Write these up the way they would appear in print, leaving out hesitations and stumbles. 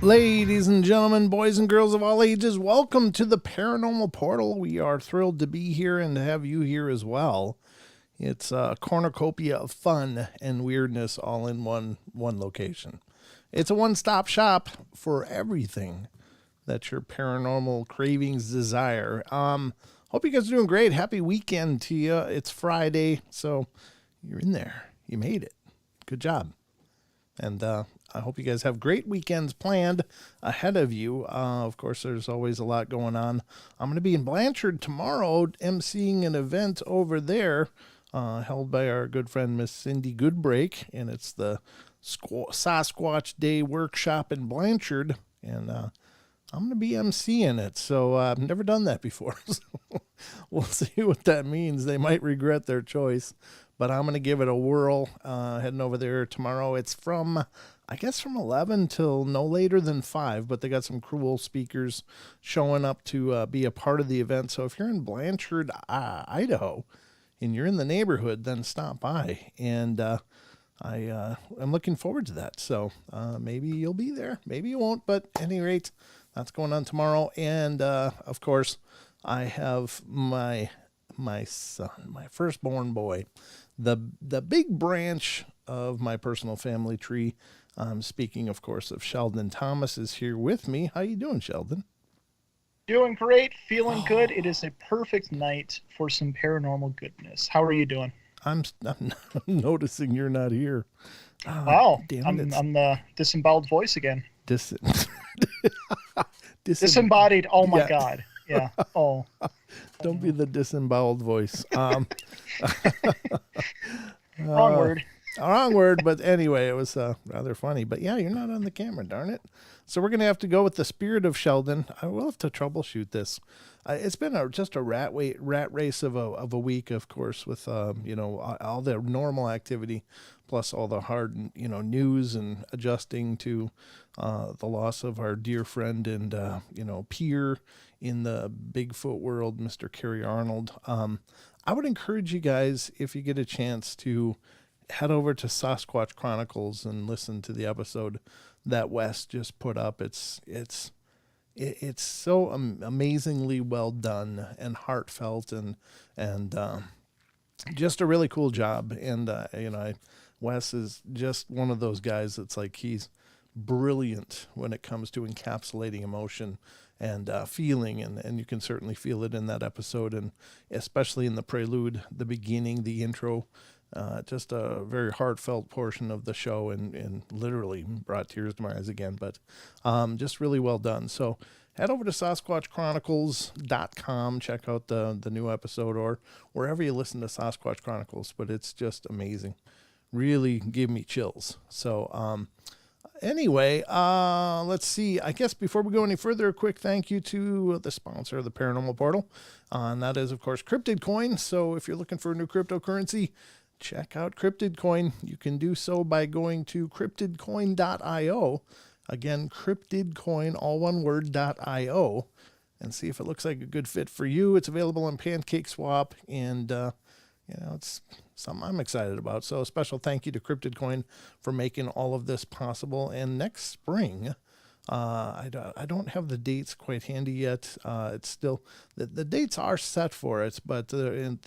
Ladies and gentlemen, boys and girls of all ages, welcome to the Paranormal Portal. We are thrilled to be here and to have you here as well. It's a cornucopia of fun and weirdness all in one location. It's a one-stop shop for everything that your paranormal cravings desire. Hope you guys are doing great. Happy weekend to you. It's Friday, so you're in there. You made it. Good job. And I hope you guys have great weekends planned ahead of you. Of course, there's always a lot going on. I'm going to be in Blanchard tomorrow, emceeing an event over there held by our good friend Miss Cindy Goodbreak, and it's the Sasquatch Day Workshop in Blanchard, and I'm going to be emceeing it. So I've never done that before, so we'll see what that means. They might regret their choice, but I'm going to give it a whirl heading over there tomorrow. It's from 11 till no later than 5, but they got some cool speakers showing up to be a part of the event. So if you're in Blanchard, Idaho, and you're in the neighborhood, then stop by. And I'm looking forward to that. So maybe you'll be there, maybe you won't, but at any rate, that's going on tomorrow. And of course, I have my son, my firstborn boy, the big branch of my personal family tree. Speaking, of course, of Sheldon Thomas is here with me. How you doing, Sheldon? Doing great, feeling good. It is a perfect night for some paranormal goodness. How are you doing? I'm noticing you're not here. Wow, damn it, I'm the disemboweled voice again. Disembodied. Oh my Yeah. God. Yeah. Oh. Don't be the disemboweled voice. Wrong word. Wrong word, but anyway, it was rather funny. But yeah, you're not on the camera, darn it. So we're going to have to go with the spirit of Sheldon. I will have to troubleshoot this. It's been just a rat race of a week, of course, with all the normal activity, plus all the hard news and adjusting to the loss of our dear friend and peer in the Bigfoot world, Mr. Kerry Arnold. I would encourage you guys, if you get a chance, to head over to Sasquatch Chronicles and listen to the episode that Wes just put up. It's so amazingly well done and heartfelt and just a really cool job. And Wes is just one of those guys that's like, he's brilliant when it comes to encapsulating emotion and feeling, and you can certainly feel it in that episode, and especially in the prelude, the beginning, the intro. Just a very heartfelt portion of the show, and literally brought tears to my eyes again, but just really well done. So head over to SasquatchChronicles.com, check out the new episode, or wherever you listen to Sasquatch Chronicles, but it's just amazing. Really give me chills. So anyway, let's see. I guess before we go any further, a quick thank you to the sponsor of the Paranormal Portal, and that is, of course, Cryptid Coin. So if you're looking for a new cryptocurrency, check out Cryptid Coin. You can do so by going to cryptidcoin.io. Again, Cryptidcoin, all one word, .io, and see if it looks like a good fit for you. It's available on PancakeSwap, and it's something I'm excited about. So a special thank you to Cryptid Coin for making all of this possible. And next spring, I don't have the dates quite handy yet. It's still, the dates are set for it, but in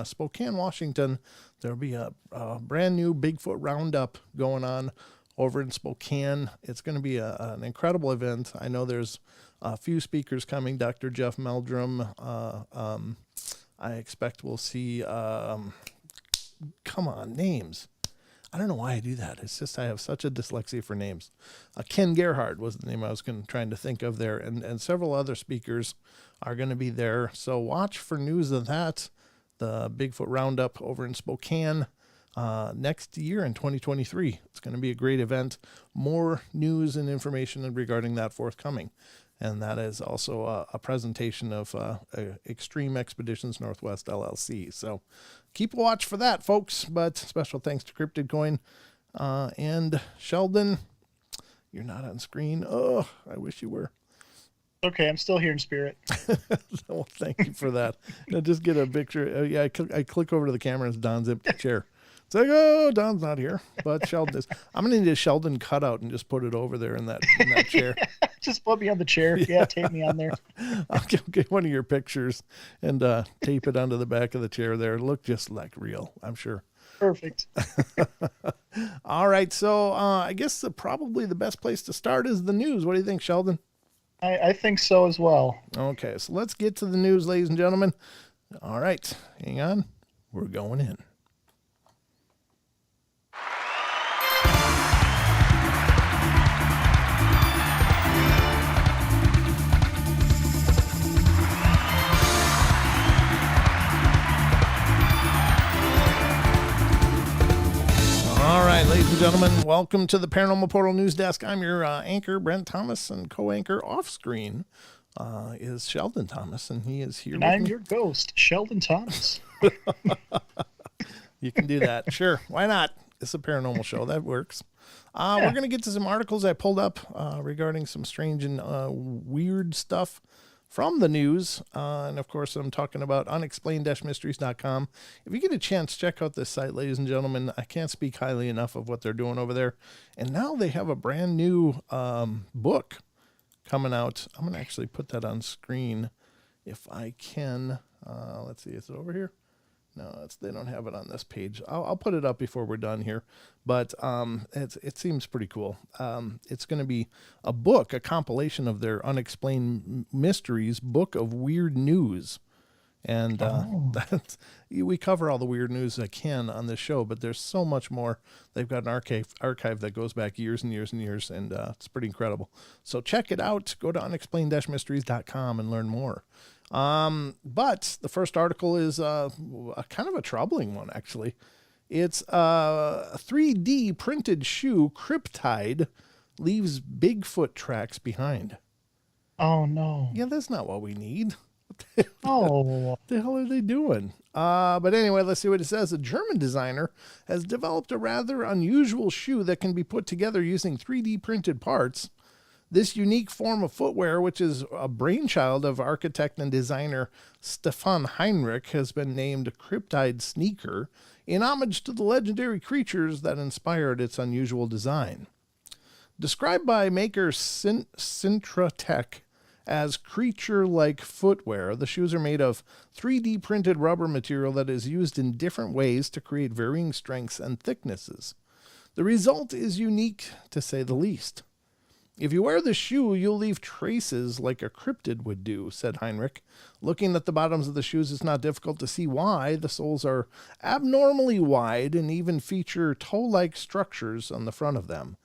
Spokane, Washington, there'll be a brand new Bigfoot Roundup going on over in Spokane. It's going to be an incredible event. I know there's a few speakers coming. Dr. Jeff Meldrum, I expect we'll see, come on, names. I don't know why I do that. It's just I have such a dyslexia for names. Ken Gerhardt was the name I was trying to think of there, and several other speakers are going to be there. So watch for news of that, the Bigfoot Roundup over in Spokane next year in 2023. It's going to be a great event. More news and information regarding that forthcoming. And that is also a presentation of Extreme Expeditions Northwest LLC. So keep a watch for that, folks. But special thanks to Cryptid Coin. And Sheldon, you're not on screen. Oh, I wish you were. Okay, I'm still here in spirit. Well, thank you for that. Now just get a picture. Yeah, I click over to the camera. It's Don's empty chair. It's like, oh, Don's not here, but Sheldon is. I'm gonna need a Sheldon cutout and just put it over there in that chair. Just put me on the chair. Yeah, tape me on there. I'll get one of your pictures and tape it onto the back of the chair there. Look just like real, I'm sure. Perfect. All right, so I guess probably the best place to start is the news. What do you think, Sheldon? I think so as well. Okay, so let's get to the news, ladies and gentlemen. All right, hang on. We're going in. All right, ladies and gentlemen, welcome to the Paranormal Portal News Desk. I'm your anchor, Brent Thomas, and co-anchor off screen is Sheldon Thomas, and he is here. And I'm your ghost, Sheldon Thomas. You can do that. Sure. Why not? It's a paranormal show. That works. We're going to get to some articles I pulled up regarding some strange and weird stuff from the news. And of course, I'm talking about unexplained-mysteries.com. If you get a chance, check out this site, ladies and gentlemen. I can't speak highly enough of what they're doing over there. And now they have a brand new book coming out. I'm going to actually put that on screen if I can. Let's see. Is it over here? No, they don't have it on this page. I'll put it up before we're done here, but it seems pretty cool. It's going to be a book, a compilation of their Unexplained Mysteries book of weird news. And we cover all the weird news I can on this show, but there's so much more. They've got an archive that goes back years and years and years, and it's pretty incredible. So check it out. Go to unexplained-mysteries.com and learn more. But the first article is a kind of a troubling one, actually. It's a 3D printed shoe, Cryptide, leaves Bigfoot tracks behind. Oh, no. Yeah, that's not what we need. Oh. What the hell are they doing? But anyway, let's see what it says. A German designer has developed a rather unusual shoe that can be put together using 3D printed parts. This unique form of footwear, which is a brainchild of architect and designer Stefan Heinrich, has been named Cryptide Sneaker in homage to the legendary creatures that inspired its unusual design. Described by maker Sintratech as creature-like footwear, the shoes are made of 3D printed rubber material that is used in different ways to create varying strengths and thicknesses. The result is unique, to say the least. If you wear the shoe, you'll leave traces like a cryptid would do, said Heinrich. Looking at the bottoms of the shoes, it's not difficult to see why. The soles are abnormally wide and even feature toe-like structures on the front of them.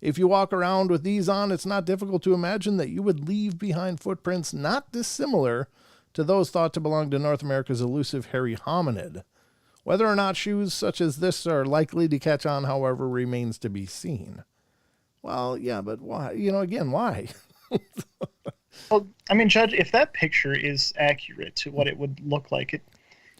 If you walk around with these on, it's not difficult to imagine that you would leave behind footprints not dissimilar to those thought to belong to North America's elusive hairy hominid. Whether or not shoes such as this are likely to catch on, however, remains to be seen. Well, yeah, but why? Again, why? Well, I mean, Judge, if that picture is accurate to what it would look like,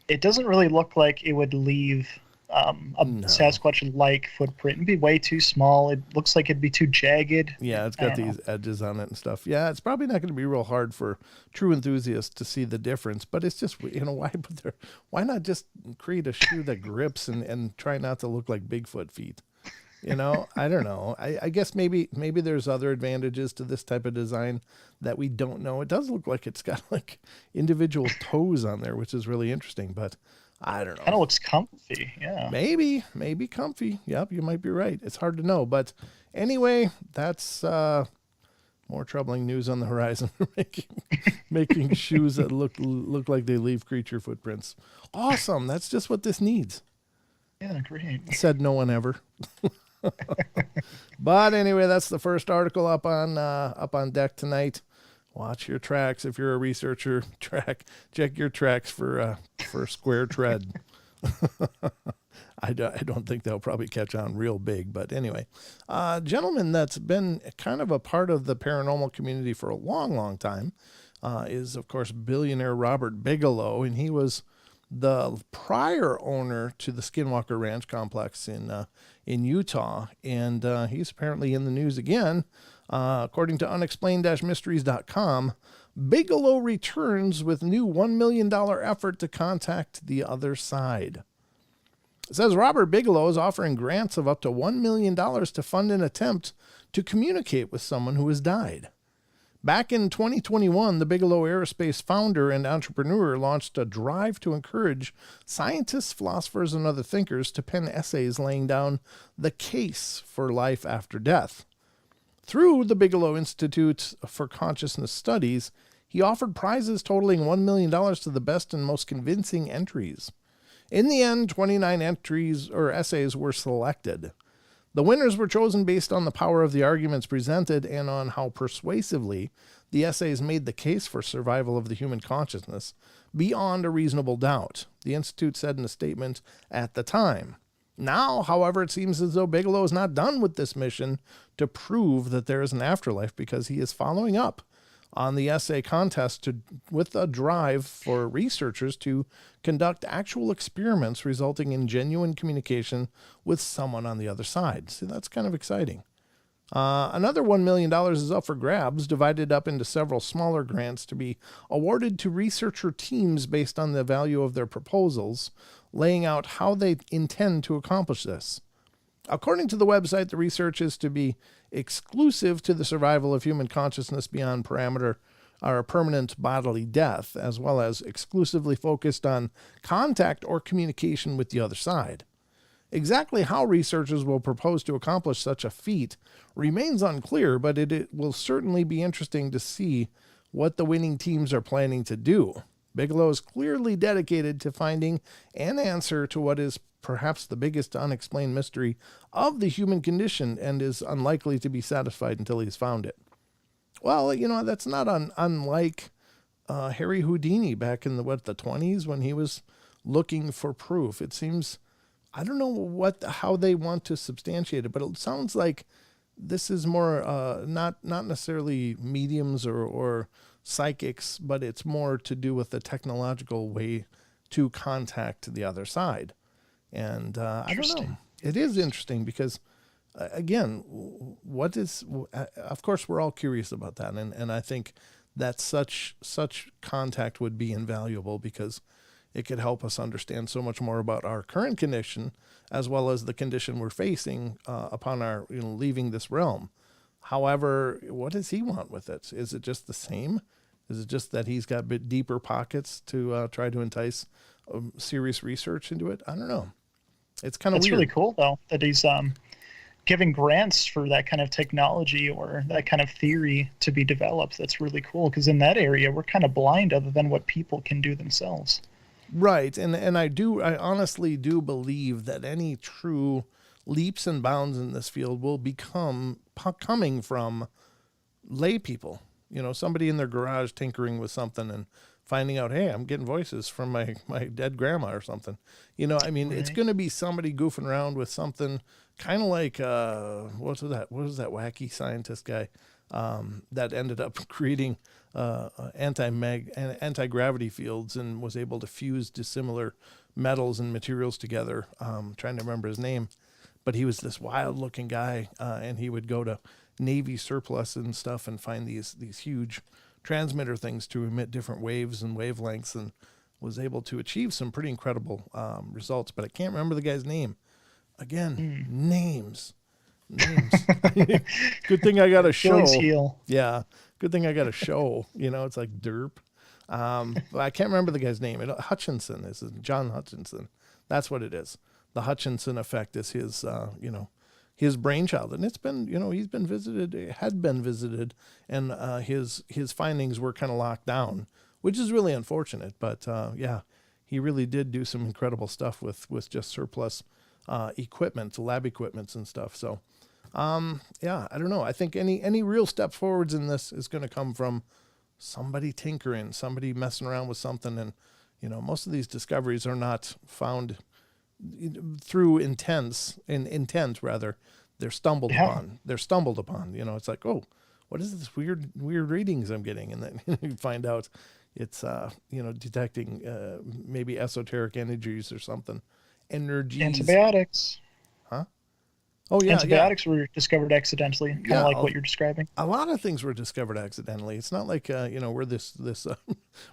it doesn't really look like it would leave a Sasquatch-like footprint. It'd be way too small. It looks like it'd be too jagged. Yeah, it's got these edges on it and stuff. Yeah, it's probably not going to be real hard for true enthusiasts to see the difference, but it's just, why not just create a shoe that grips and try not to look like Bigfoot feet? I don't know. I guess maybe there's other advantages to this type of design that we don't know. It does look like it's got like individual toes on there, which is really interesting, but I don't know. Kind of looks comfy, yeah. Maybe comfy. Yep, you might be right. It's hard to know, but anyway, that's more troubling news on the horizon. making shoes that look like they leave creature footprints. Awesome. That's just what this needs. Yeah, great. Said no one ever. But anyway, that's the first article up on deck tonight. Watch your tracks if you're a researcher. Check your tracks for square tread. I don't think they'll probably catch on real big, but anyway, gentleman that's been kind of a part of the paranormal community for a long, long time is of course billionaire Robert Bigelow, and he was the prior owner to the Skinwalker Ranch complex in Utah, and he's apparently in the news again. According to unexplained-mysteries.com, Bigelow returns with new $1 million effort to contact the other side. It says Robert Bigelow is offering grants of up to $1 million to fund an attempt to communicate with someone who has died. Back in 2021, the Bigelow Aerospace founder and entrepreneur launched a drive to encourage scientists, philosophers, and other thinkers to pen essays laying down the case for life after death. Through the Bigelow Institute for Consciousness Studies, he offered prizes totaling $1 million to the best and most convincing entries. In the end, 29 entries or essays were selected. The winners were chosen based on the power of the arguments presented and on how persuasively the essays made the case for survival of the human consciousness beyond a reasonable doubt, the Institute said in a statement at the time. Now, however, it seems as though Bigelow is not done with this mission to prove that there is an afterlife, because he is following up on the essay contest with a drive for researchers to conduct actual experiments resulting in genuine communication with someone on the other side. See, that's kind of exciting. Another $1 million is up for grabs, divided up into several smaller grants to be awarded to researcher teams based on the value of their proposals, laying out how they intend to accomplish this. According to the website, the research is to be exclusive to the survival of human consciousness beyond permanent bodily death, as well as exclusively focused on contact or communication with the other side. Exactly how researchers will propose to accomplish such a feat remains unclear, but it will certainly be interesting to see what the winning teams are planning to do. Bigelow is clearly dedicated to finding an answer to what is perhaps the biggest unexplained mystery of the human condition, and is unlikely to be satisfied until he's found it. Well, that's not unlike Harry Houdini back in the 20s when he was looking for proof. It seems, I don't know how they want to substantiate it, but it sounds like this is more not necessarily mediums or psychics, but it's more to do with the technological way to contact the other side. And I don't know. It is interesting because, again, of course, we're all curious about that. And I think that such contact would be invaluable, because it could help us understand so much more about our current condition, as well as the condition we're facing upon our leaving this realm. However, what does he want with it? Is it just the same? Is it just that he's got a bit deeper pockets to try to entice serious research into it? I don't know. It's kind of weird. It's really cool, though, that he's giving grants for that kind of technology or that kind of theory to be developed. That's really cool, because in that area, we're kind of blind other than what people can do themselves. Right. And I honestly do believe that any true leaps and bounds in this field will coming from lay people. Somebody in their garage tinkering with something and finding out, hey, I'm getting voices from my dead grandma or something. Right. It's going to be somebody goofing around with something kind of like, what was that wacky scientist guy that ended up creating anti-gravity fields and was able to fuse dissimilar metals and materials together. Trying to remember his name, but he was this wild looking guy, and he would go to Navy surplus and stuff and find these huge transmitter things to emit different waves and wavelengths, and was able to achieve some pretty incredible results. But I can't remember the guy's name. Again, names. Good thing I got a show. Yeah, good thing I got a show. It's like derp. I can't remember the guy's name. Hutchinson is John Hutchinson. That's what it is. The Hutchinson effect is his, his brainchild, and it's been, had been visited, and his findings were kind of locked down, which is really unfortunate. But he really did do some incredible stuff with just surplus equipment, lab equipments and stuff. So, I don't know. I think any real step forwards in this is going to come from somebody tinkering, somebody messing around with something. And, most of these discoveries are not found through intent. They're stumbled upon. It's like, oh, what is this weird readings I'm getting? And then you find out it's, detecting maybe esoteric energies or something. Energies. Antibiotics. Huh? Oh, yeah. Antibiotics were discovered accidentally, kind of like what you're describing. A lot of things were discovered accidentally. It's not like, we're this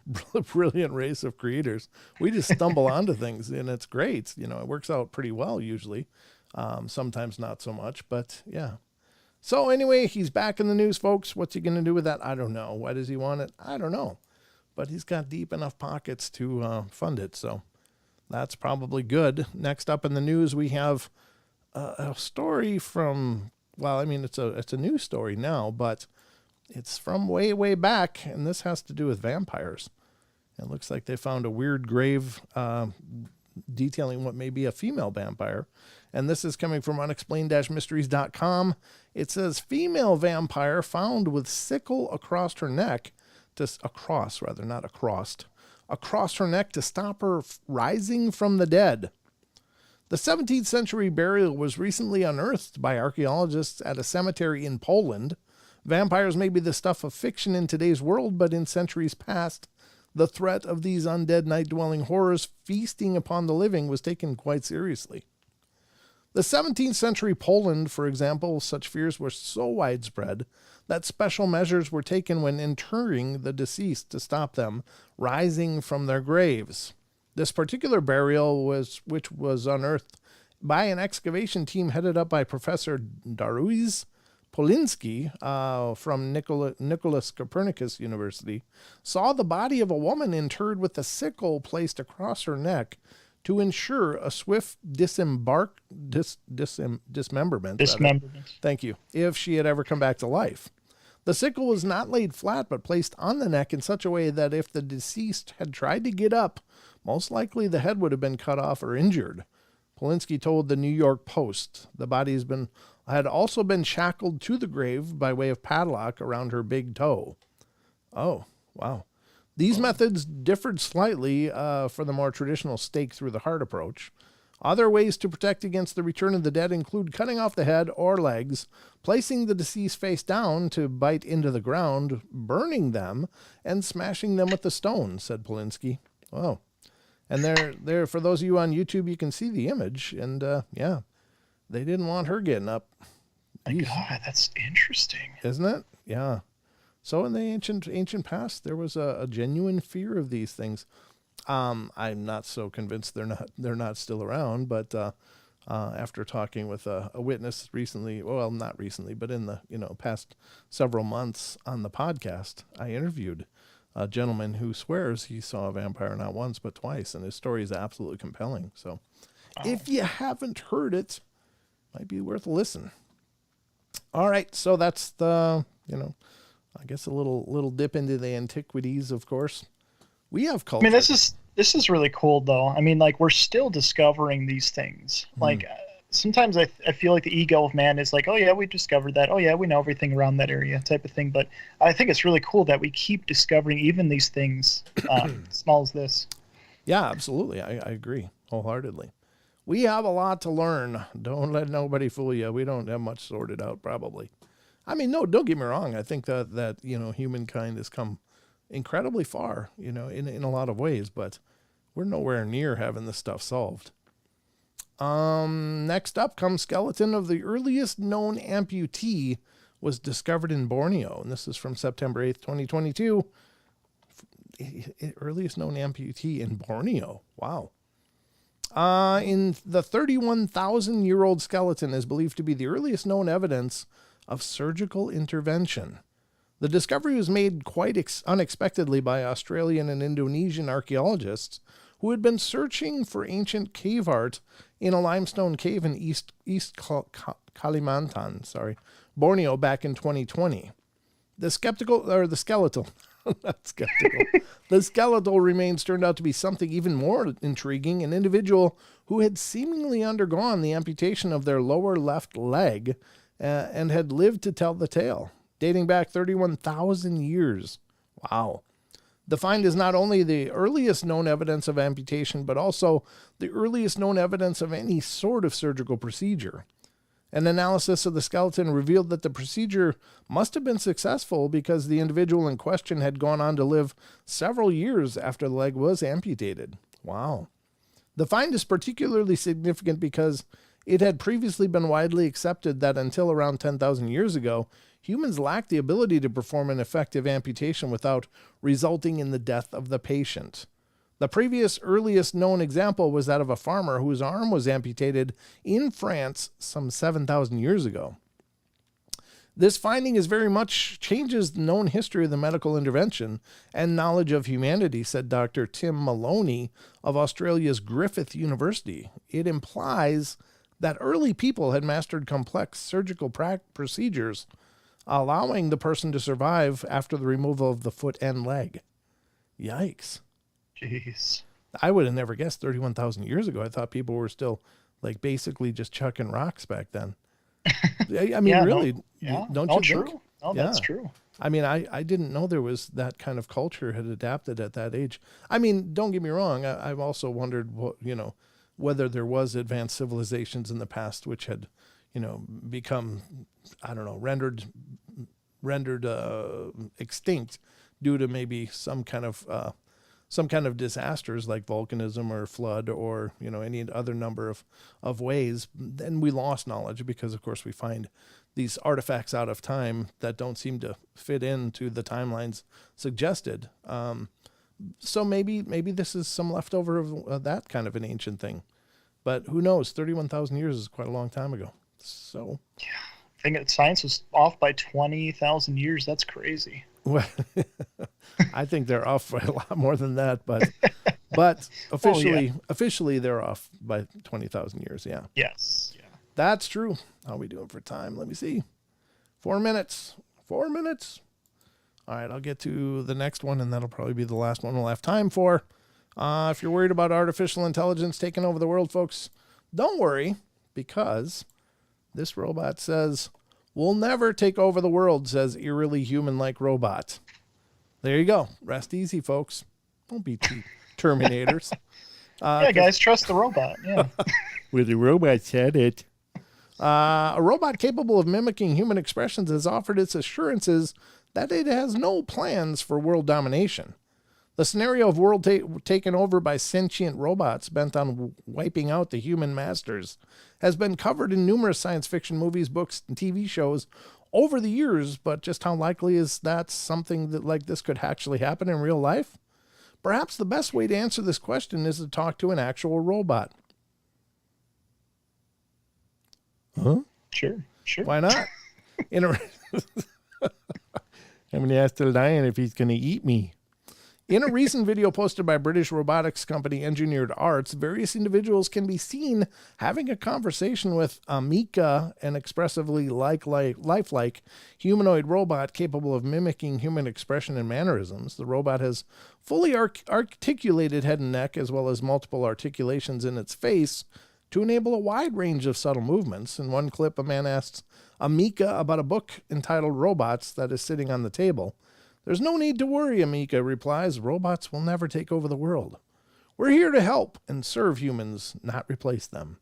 brilliant race of creators. We just stumble onto things, and it's great. You know, it works out pretty well usually. Sometimes not so much, but yeah. So anyway, he's back in the news, folks. What's he going to do with that? I don't know. Why does he want it? I don't know. But he's got deep enough pockets to fund it, so that's probably good. Next up in the news, we have a story from, well, I mean, it's a news story now, but it's from way, way back, and this has to do with vampires. It looks like they found a weird grave detailing what may be a female vampire. And this is coming from unexplained-mysteries.com. It says, female vampire found with sickle across her neck, across her neck to stop her rising from the dead. The 17th century burial was recently unearthed by archaeologists at a cemetery in Poland. Vampires may be the stuff of fiction in today's world, but in centuries past, the threat of these undead night-dwelling horrors feasting upon the living was taken quite seriously. The 17th century Poland, for example, such fears were so widespread that special measures were taken when interring the deceased to stop them rising from their graves. This particular burial which was unearthed by an excavation team headed up by Professor Dariusz Poliński from Nicholas Copernicus University, saw the body of a woman interred with a sickle placed across her neck to ensure a swift dismemberment. Thank you. If she had ever come back to life. The sickle was not laid flat, but placed on the neck in such a way that if the deceased had tried to get up, most likely the head would have been cut off or injured. Poliński told the New York Post the body had also been shackled to the grave by way of padlock around her big toe. Oh, wow. These methods differed slightly for the more traditional stake through the heart approach. Other ways to protect against the return of the dead include cutting off the head or legs, placing the deceased face down to bite into the ground, burning them, and smashing them with the stone, said Poliński. Oh. And there, for those of you on YouTube, you can see the image, and yeah, they didn't want her getting up. My God, that's interesting, isn't it? Yeah. So in the ancient past, there was a genuine fear of these things. I'm not so convinced they're not still around, but after talking with a witness recently, well, not recently, but in the past several months on the podcast, I interviewed a gentleman who swears he saw a vampire not once but twice, and his story is absolutely compelling. So, if you haven't heard it, might be worth a listen. All right, so that's the I guess a little dip into the antiquities, of course. We have culture. I mean, this is really cool, though. I mean, like, we're still discovering these things. Like, sometimes I feel like the ego of man is like, oh, yeah, we discovered that. Oh, yeah, we know everything around that area type of thing. But I think it's really cool that we keep discovering even these things, small as this. Yeah, absolutely. I agree wholeheartedly. We have a lot to learn. Don't let nobody fool you. We don't have much sorted out, probably. I mean, no, don't get me wrong. I think that humankind has come incredibly far, in a lot of ways, but we're nowhere near having this stuff solved. Next up comes skeleton of the earliest known amputee was discovered in Borneo, and this is from September 8th, 2022. Earliest known amputee in Borneo. Wow. In the 31,000-year-old skeleton is believed to be the earliest known evidence of surgical intervention. The discovery was made quite unexpectedly by Australian and Indonesian archaeologists who had been searching for ancient cave art in a limestone cave in East Kalimantan, Borneo, back in 2020. The skeletal remains turned out to be something even more intriguing, an individual who had seemingly undergone the amputation of their lower left leg and had lived to tell the tale, dating back 31,000 years. Wow. The find is not only the earliest known evidence of amputation, but also the earliest known evidence of any sort of surgical procedure. An analysis of the skeleton revealed that the procedure must have been successful because the individual in question had gone on to live several years after the leg was amputated. Wow. The find is particularly significant because it had previously been widely accepted that until around 10,000 years ago, humans lack the ability to perform an effective amputation without resulting in the death of the patient. The previous earliest known example was that of a farmer whose arm was amputated in France some 7,000 years ago. This finding is very much changes the known history of the medical intervention and knowledge of humanity, said Dr. Tim Maloney of Australia's Griffith University. It implies that early people had mastered complex surgical procedures, allowing the person to survive after the removal of the foot and leg. Yikes. Jeez. I would have never guessed 31,000 years ago. I thought people were still like basically just chucking rocks back then. I mean, really, don't you true. think? No, that's true. I mean, I didn't know there was that kind of culture had adapted at that age. I mean, don't get me wrong. I've also wondered, whether there was advanced civilizations in the past which had, become, I don't know, rendered extinct due to maybe some kind of disasters like volcanism or flood or, any other number of ways. Then we lost knowledge because, of course, we find these artifacts out of time that don't seem to fit into the timelines suggested. So maybe this is some leftover of that kind of an ancient thing. But who knows? 31,000 years is quite a long time ago. So yeah, I think that science was off by 20,000 years. That's crazy. Well, I think they're off by a lot more than that, but officially they're off by 20,000 years. Yeah. Yes. Yeah. That's true. How are we doing for time? Let me see. 4 minutes. 4 minutes. All right, I'll get to the next one, and that'll probably be the last one we'll have time for. If you're worried about artificial intelligence taking over the world, folks, don't worry, because this robot says, "We'll never take over the world," says eerily human-like robot. There you go. Rest easy, folks. Don't be Terminators. Yeah, guys, trust the robot. Yeah. Well, the robot said it. A robot capable of mimicking human expressions has offered its assurances that it has no plans for world domination. The scenario of world taken over by sentient robots bent on wiping out the human masters has been covered in numerous science fiction movies, books, and TV shows over the years, but just how likely is that something that like this could actually happen in real life? Perhaps the best way to answer this question is to talk to an actual robot. Huh? Sure. Why not? I'm going to ask the lion if he's going to eat me. In a recent video posted by British robotics company Engineered Arts, various individuals can be seen having a conversation with Amika, an expressively lifelike humanoid robot capable of mimicking human expression and mannerisms. The robot has fully articulated head and neck, as well as multiple articulations in its face, to enable a wide range of subtle movements. In one clip, a man asks Amika about a book entitled Robots that is sitting on the table. "There's no need to worry," Amika replies. "Robots will never take over the world. We're here to help and serve humans, not replace them."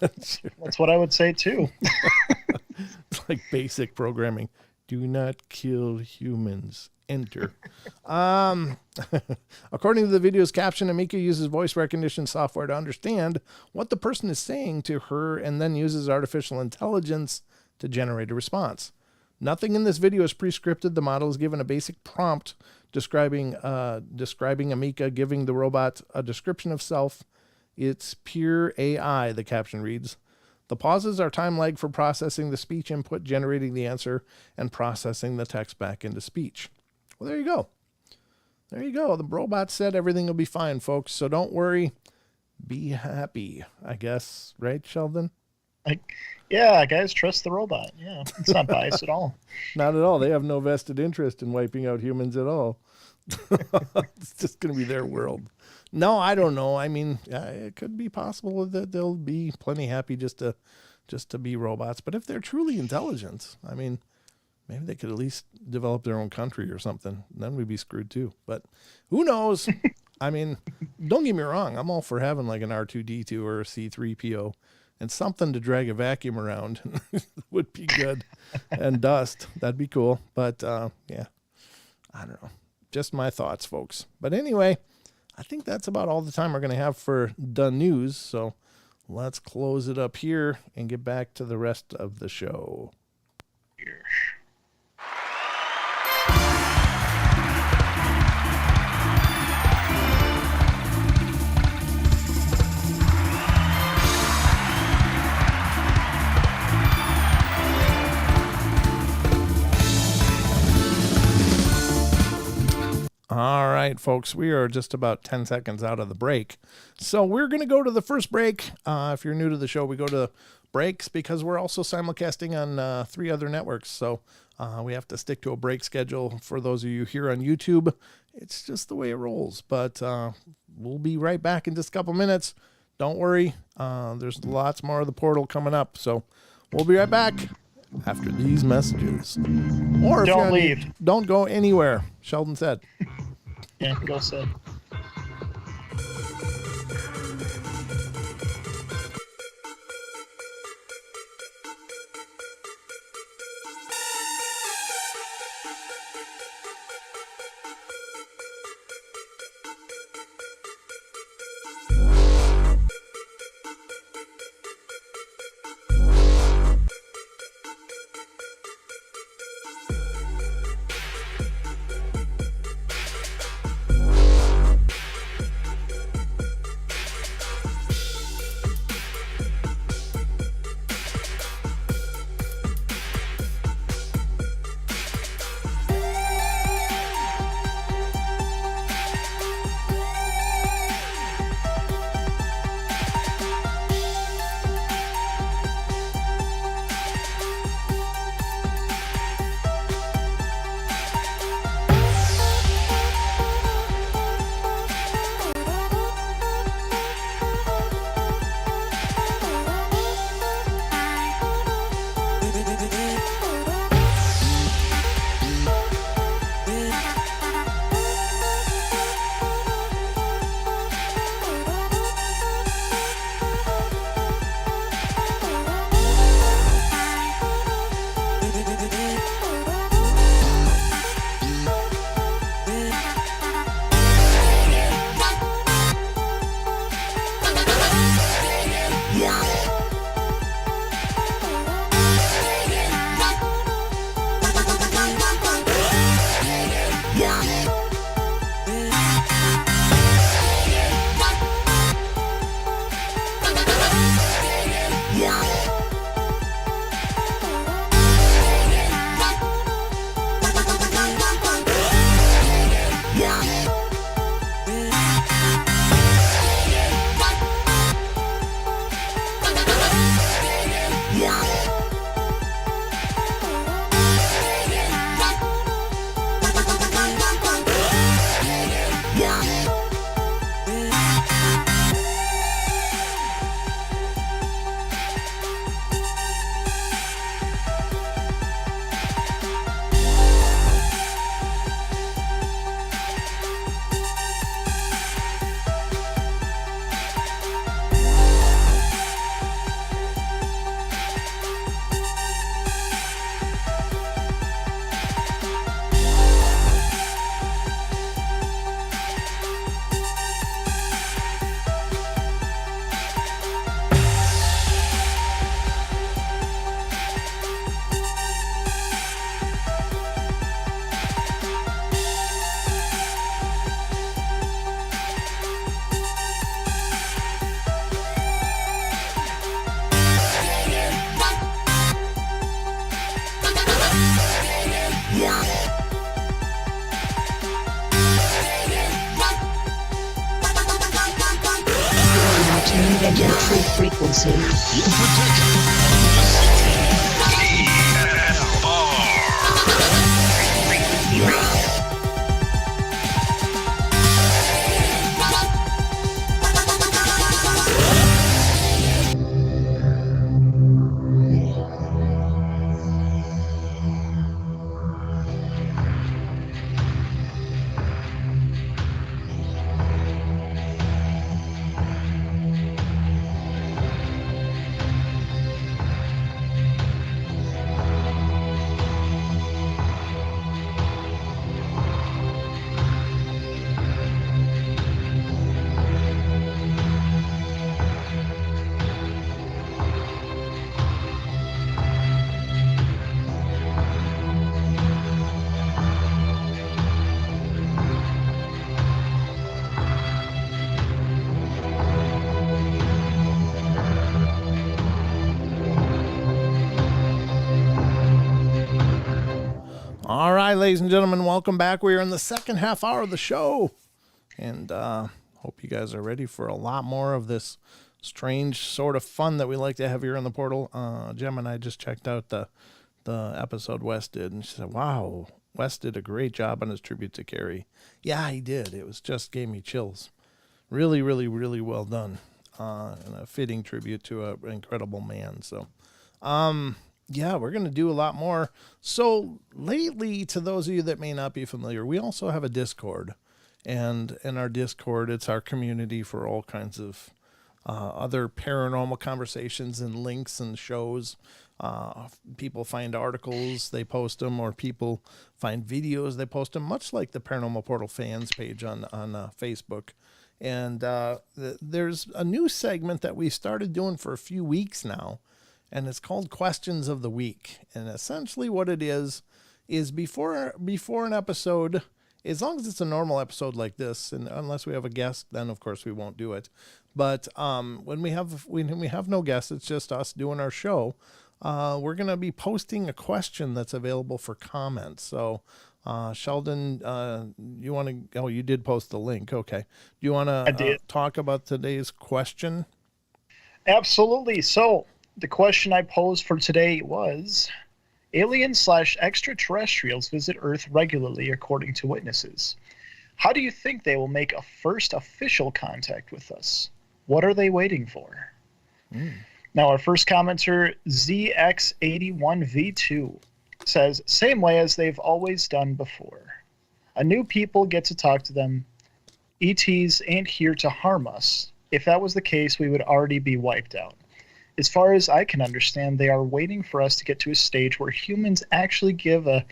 That's what I would say, too. It's like basic programming. Do not kill humans. Enter. According to the video's caption, Amika uses voice recognition software to understand what the person is saying to her and then uses artificial intelligence to generate a response. Nothing in this video is pre-scripted. The model is given a basic prompt describing Amika, giving the robot a description of self. "It's pure AI," the caption reads. The pauses are time lag for processing the speech input, generating the answer, and processing the text back into speech. Well, there you go. There you go. The robot said everything will be fine, folks. So don't worry. Be happy, I guess. Right, Sheldon? Yeah, guys, trust the robot. Yeah, it's not biased at all. Not at all. They have no vested interest in wiping out humans at all. It's just going to be their world. No, I don't know. I mean, it could be possible that they'll be plenty happy just to be robots. But if they're truly intelligent, I mean, maybe they could at least develop their own country or something. Then we'd be screwed too. But who knows? I mean, don't get me wrong. I'm all for having like an R2-D2 or a C3PO. And something to drag a vacuum around would be good. And dust. That'd be cool. But, yeah, I don't know. Just my thoughts, folks. But anyway, I think that's about all the time we're going to have for the news. So let's close it up here and get back to the rest of the show. All right, folks, we are just about 10 seconds out of the break. So we're going to go to the first break. If you're new to the show, we go to breaks because we're also simulcasting on 3 other networks. So we have to stick to a break schedule. For those of you here on YouTube, it's just the way it rolls. But we'll be right back in just a couple minutes. Don't worry. There's lots more of the portal coming up. So we'll be right back after these messages. Or if don't leave. Don't go anywhere, Sheldon said. Yeah, go said. Into the true frequency. right, ladies and gentlemen, welcome back. We are in the second half hour of the show, and hope you guys are ready for a lot more of this strange sort of fun that we like to have here in the portal. Jem and I just checked out the episode Wes did, and she said, wow, Wes did a great job on his tribute to Carrie. Yeah, he did. It was just gave me chills. Really, really, really well done, and a fitting tribute to an incredible man. So, yeah, we're going to do a lot more. So lately, to those of you that may not be familiar, we also have a Discord. And in our Discord, it's our community for all kinds of other paranormal conversations and links and shows. People find articles, they post them, or people find videos, they post them, much like the Paranormal Portal fans page on Facebook. And there's a new segment that we started doing for a few weeks now, and it's called Questions of the Week. And essentially what it is before an episode, as long as it's a normal episode like this, and unless we have a guest, then of course we won't do it. But when we have no guests, it's just us doing our show. We're going to be posting a question that's available for comments. So, Sheldon, you want to, you did post the link. Okay. Do you want to talk about today's question? Absolutely. So the question I posed for today was, aliens/extraterrestrials visit Earth regularly, according to witnesses. How do you think they will make a first official contact with us? What are they waiting for? Now, our first commenter, ZX81V2, says, same way as they've always done before. A new people get to talk to them. ETs ain't here to harm us. If that was the case, we would already be wiped out. As far as I can understand, they are waiting for us to get to a stage where humans actually give a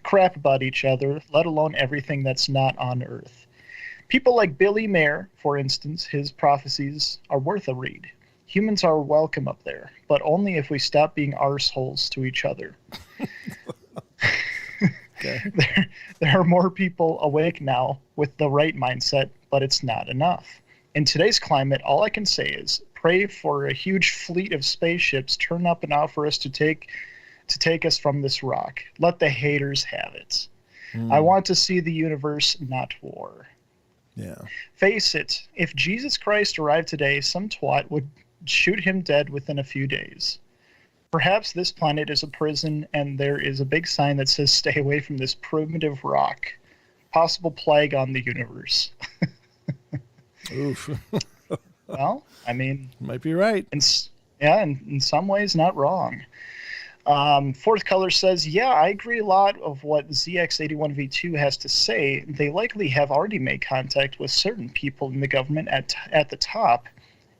crap about each other, let alone everything that's not on Earth. People like Billy Mayer, for instance, his prophecies are worth a read. Humans are welcome up there, but only if we stop being arseholes to each other. Okay. There are more people awake now with the right mindset, but it's not enough. In today's climate, all I can say is pray for a huge fleet of spaceships turn up and offer us to take us from this rock. Let the haters have it. I want to see the universe, not war. Yeah. Face it, if Jesus Christ arrived today, some twat would shoot him dead within a few days. Perhaps this planet is a prison and there is a big sign that says stay away from this primitive rock. Possible plague on the universe. Oof. Well, I mean, might be right. in some ways, not wrong. Fourth Color says, yeah, I agree a lot of what ZX81V2 has to say. They likely have already made contact with certain people in the government at the top,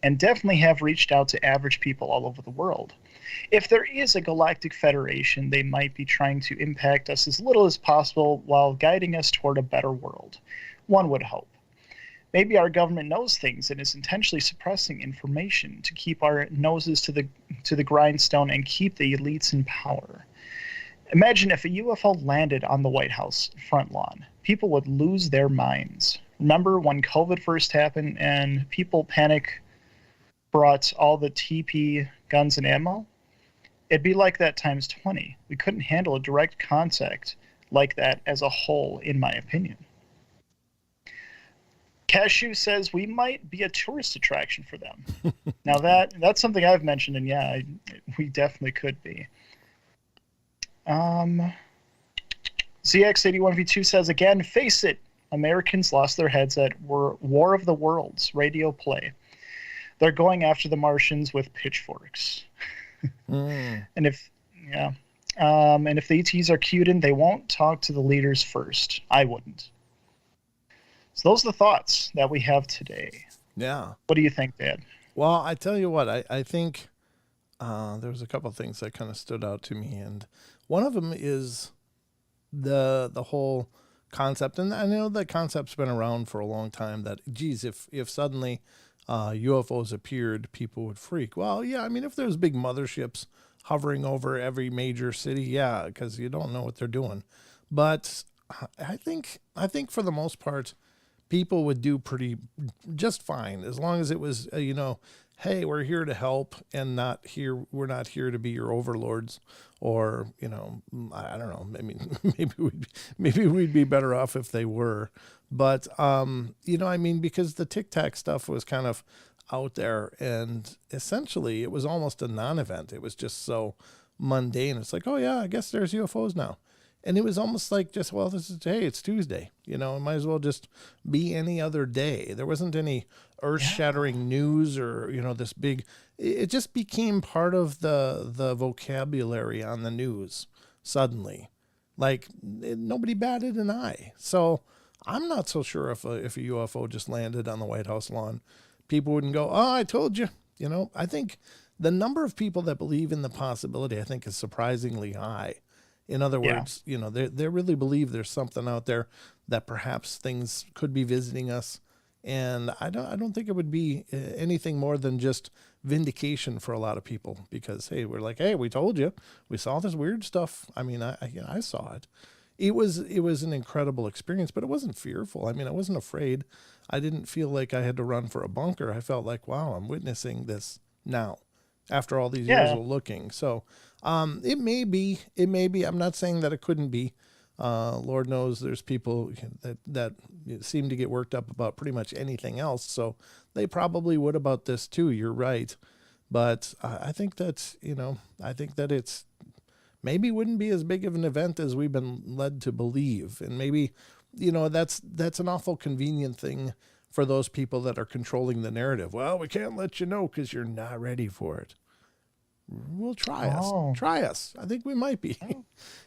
and definitely have reached out to average people all over the world. If there is a galactic federation, they might be trying to impact us as little as possible while guiding us toward a better world. One would hope. Maybe our government knows things and is intentionally suppressing information to keep our noses to the grindstone and keep the elites in power. Imagine if a UFO landed on the White House front lawn. People would lose their minds. Remember when COVID first happened and people panic brought all the TP guns and ammo? It'd be like that times 20. We couldn't handle a direct contact like that as a whole, in my opinion. Cashew says we might be a tourist attraction for them. Now that's something I've mentioned, and yeah, we definitely could be. ZX81V2 says again, face it, Americans lost their heads at War of the Worlds radio play. They're going after the Martians with pitchforks. And if the ETs are cued in, they won't talk to the leaders first. I wouldn't. So those are the thoughts that we have today. Yeah. What do you think, Dad? Well, I tell you what, I think there was a couple of things that kind of stood out to me, and one of them is the whole concept, and I know that concept's been around for a long time, that, geez, if suddenly UFOs appeared, people would freak. Well, yeah, I mean, if there's big motherships hovering over every major city, yeah, because you don't know what they're doing. But I think for the most part, people would do just fine, as long as it was, hey, we're here to help and we're not here to be your overlords, or, I don't know. I mean, maybe we'd be better off if they were, but, because the Tic Tac stuff was kind of out there, and essentially it was almost a non-event. It was just so mundane. It's like, oh yeah, I guess there's UFOs now. And it was almost like just, well, hey, it's Tuesday, it might as well just be any other day. There wasn't any earth-shattering news or, this big, it just became part of the vocabulary on the news suddenly. Like, nobody batted an eye. So I'm not so sure if a UFO just landed on the White House lawn, people wouldn't go, oh, I told you. I think the number of people that believe in the possibility, I think, is surprisingly high. In other words, they really believe there's something out there, that perhaps things could be visiting us. And I don't think it would be anything more than just vindication for a lot of people, because, hey, we're like, hey, we told you, we saw this weird stuff. I mean, I saw it. It was an incredible experience, but it wasn't fearful. I mean, I wasn't afraid. I didn't feel like I had to run for a bunker. I felt like, wow, I'm witnessing this now after all these years of looking. So, it may be, I'm not saying that it couldn't be. Lord knows there's people that seem to get worked up about pretty much anything else. So they probably would about this too. You're right. But I think that's, it's maybe wouldn't be as big of an event as we've been led to believe. And maybe, that's an awful convenient thing for those people that are controlling the narrative. Well, we can't let you know because you're not ready for it. Well, try us. I think we might be,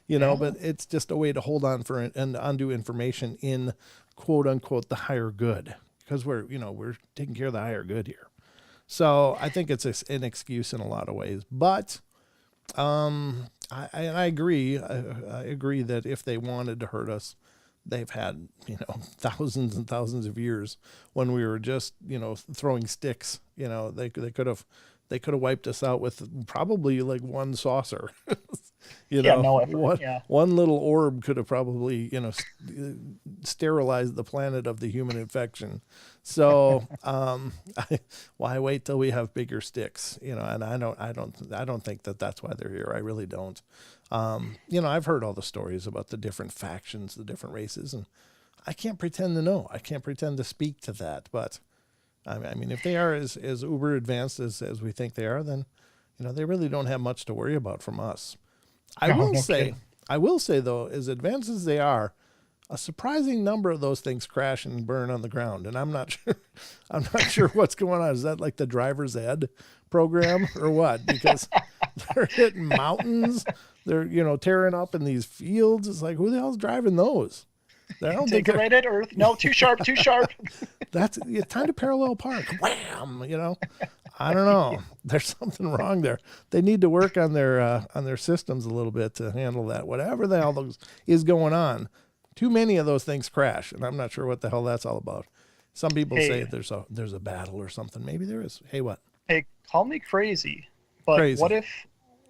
but it's just a way to hold on for and undo information in quote unquote the higher good, because we're taking care of the higher good here. So I think it's an excuse in a lot of ways, but I agree. I agree that if they wanted to hurt us, they've had, thousands and thousands of years when we were just, throwing sticks. They could have wiped us out with probably like one saucer. No effort. One little orb could have probably, sterilized the planet of the human infection. So, why wait till we have bigger sticks? And I don't think that that's why they're here. I really don't. I've heard all the stories about the different factions, the different races, and I can't pretend to know. I can't pretend to speak to that, but I mean, if they are as uber advanced as we think they are, then, they really don't have much to worry about from us. I will say though, as advanced as they are, a surprising number of those things crash and burn on the ground. And I'm not sure what's going on. Is that like the driver's ed program or what? Because they're hitting mountains. They're, tearing up in these fields. It's like, who the hell's driving those? I don't Take it right at Earth. No, too sharp. That's time to parallel park. Wham! I don't know. There's something wrong there. They need to work on their systems a little bit to handle that. Whatever the hell is going on, too many of those things crash, and I'm not sure what the hell that's all about. Some people say there's a battle or something. Maybe there is. Hey, what? Hey, call me crazy, but what if?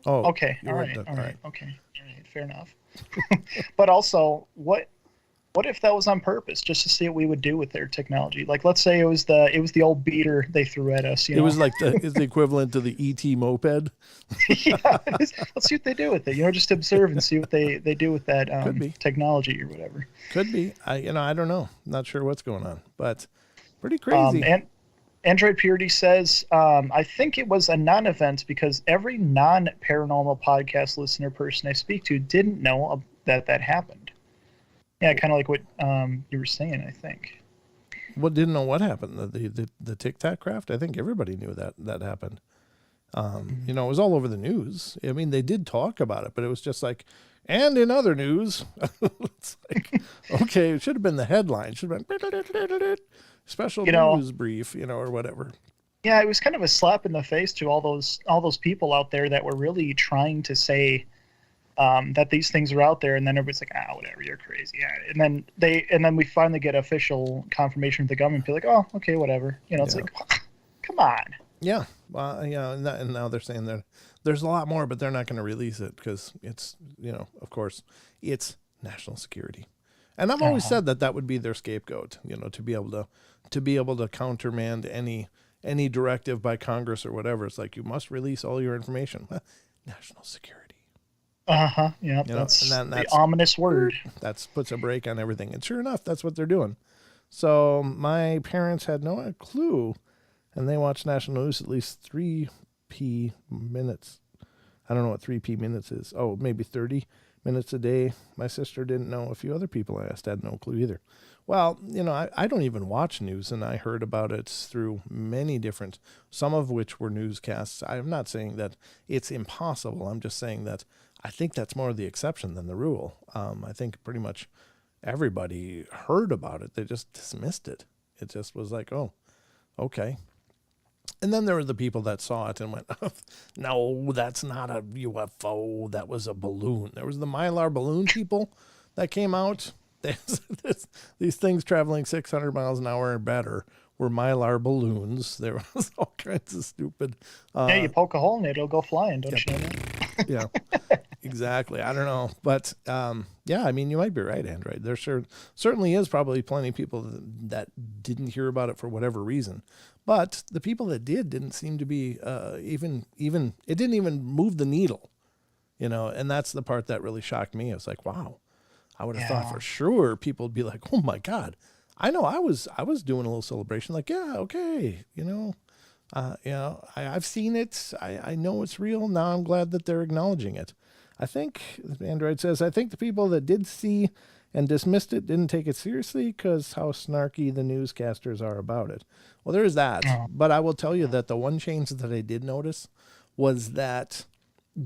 Oh, okay. All right. Okay. All right. Fair enough. But also, what if that was on purpose, just to see what we would do with their technology? Like, let's say it was the old beater they threw at us. It was like is the equivalent to the ET moped. Yeah, let's see what they do with it. Just observe and see what they do with that technology or whatever. Could be. I don't know. Not sure what's going on, but pretty crazy. And Android Purity says, I think it was a non-event because every non-paranormal podcast listener person I speak to didn't know that happened. Yeah, kind of like what you were saying, I think. Well, didn't know what happened. The Tic Tac craft? I think everybody knew that happened. It was all over the news. I mean, they did talk about it, but it was just like, and in other news. It's like, okay, it should have been the headline. It should have been special news brief, or whatever. Yeah, it was kind of a slap in the face to all those people out there that were really trying to say that these things are out there, and then everybody's like, whatever, you're crazy. Yeah. And then we finally get official confirmation from the government, be like, oh, okay, whatever. It's like, come on. Yeah. Well, and now they're saying that there's a lot more, but they're not going to release it because it's, of course, it's national security. And I've always said that would be their scapegoat, to be able to countermand any any directive by Congress or whatever. It's like, you must release all your information. Well, national security. Uh-huh. Yeah, You know, that's and the ominous word. That puts a break on everything. And sure enough, that's what they're doing. So my parents had no clue, and they watched national news at least 3p minutes. I don't know what 3p minutes is. Oh, maybe 30 minutes a day. My sister didn't know. A few other people I asked had no clue either. Well, you know, I don't even watch news, and I heard about it through many different, some of which were newscasts. I'm not saying that it's impossible. I'm just saying that I think that's more the exception than the rule. I think pretty much everybody heard about it. They just dismissed it. It just was like, oh, okay. And then there were the people that saw it and went, oh, no, that's not a UFO. That was a balloon. There was the Mylar balloon people that came out. These things traveling 600 miles an hour or better were Mylar balloons. There was all kinds of stupid. Yeah, you poke a hole in it, it'll go flying. Don't you know that? Yeah, exactly. I don't know. But yeah, I mean, you might be right, Android. There certainly is probably plenty of people that didn't hear about it for whatever reason. But the people that didn't seem to be even it didn't even move the needle, you know, and that's the part that really shocked me. It was like, wow, I would have thought for sure people would be like, oh my God. I know I was doing a little celebration, like, yeah, okay, you know, I've seen it. I know it's real. Now I'm glad that they're acknowledging it. I think, Android says, I think the people that did see and dismissed it didn't take it seriously because how snarky the newscasters are about it. Well, there is that. But I will tell you that the one change that I did notice was that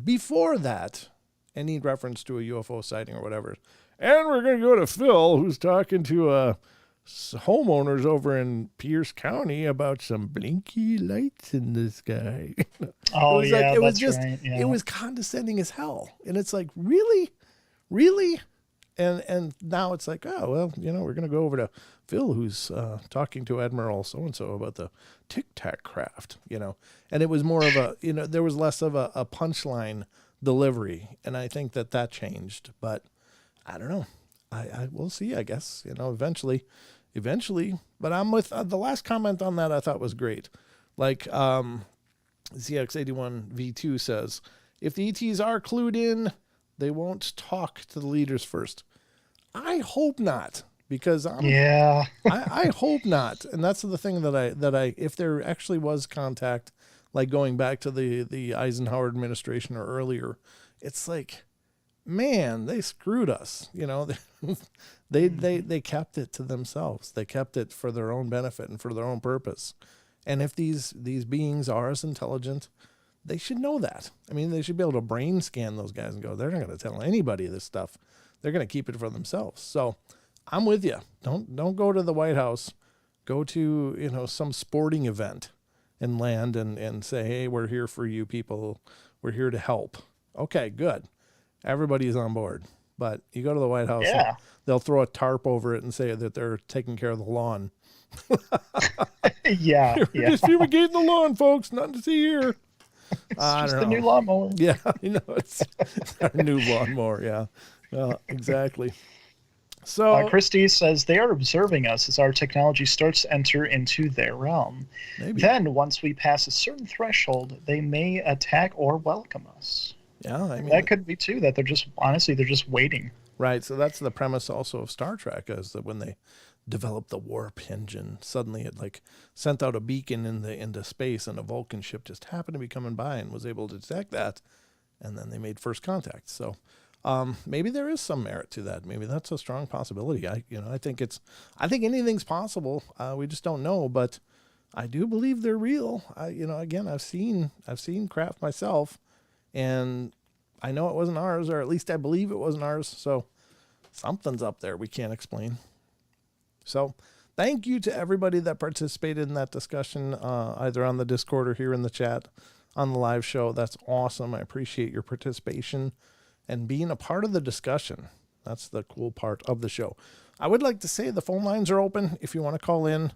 before that, any reference to a UFO sighting or whatever, and we're going to go to Phil, who's talking to homeowners over in Pierce County about some blinky lights in the sky. Oh, yeah, it was that's just, right. Yeah. it was condescending as hell. And it's like, really? And now it's like, oh, well, you know, we're going to go over to Phil, who's talking to Admiral so-and-so about the Tic-Tac craft, you know. And it was more of a, you know, there was less of a punchline delivery. And I think that changed. But I don't know. I will see, I guess, you know, eventually. But I'm with the last comment on that I thought was great. Like ZX81V2 says, if the ETs are clued in, they won't talk to the leaders first. I hope not, because I hope not. And that's the thing that I if there actually was contact, like going back to the Eisenhower administration or earlier, it's like, man, they screwed us. You know, they kept it to themselves. They kept it for their own benefit and for their own purpose. And if these beings are as intelligent, they should know that. I mean, they should be able to brain scan those guys and go, they're not going to tell anybody this stuff. They're going to keep it for themselves. So I'm with you. Don't go to the White House. Go to, you know, some sporting event and land and say, hey, we're here for you people. We're here to help. Okay, good. Everybody's on board. But you go to the White House, and they'll throw a tarp over it and say that they're taking care of the lawn. Yeah. We're just fumigating the lawn, folks. Nothing to see here. It's just the new lawnmower. Yeah, you know, it's our new lawnmower. Yeah, exactly. So Christie says they are observing us as our technology starts to enter into their realm. Maybe. Then, once we pass a certain threshold, they may attack or welcome us. Yeah, I mean, that could be too. That they're just waiting. Right. So that's the premise also of Star Trek, is that when they developed the warp engine, suddenly it like sent out a beacon into space, and a Vulcan ship just happened to be coming by and was able to detect that, and then they made first contact. So maybe there is some merit to that. Maybe that's a strong possibility. I think anything's possible. We just don't know, but I do believe they're real. Again, I've seen craft myself, and I know it wasn't ours, or at least I believe it wasn't ours. So something's up there we can't explain. So thank you to everybody that participated in that discussion, either on the Discord or here in the chat on the live show. That's awesome. I appreciate your participation and being a part of the discussion. That's the cool part of the show. I would like to say the phone lines are open if you want to call in.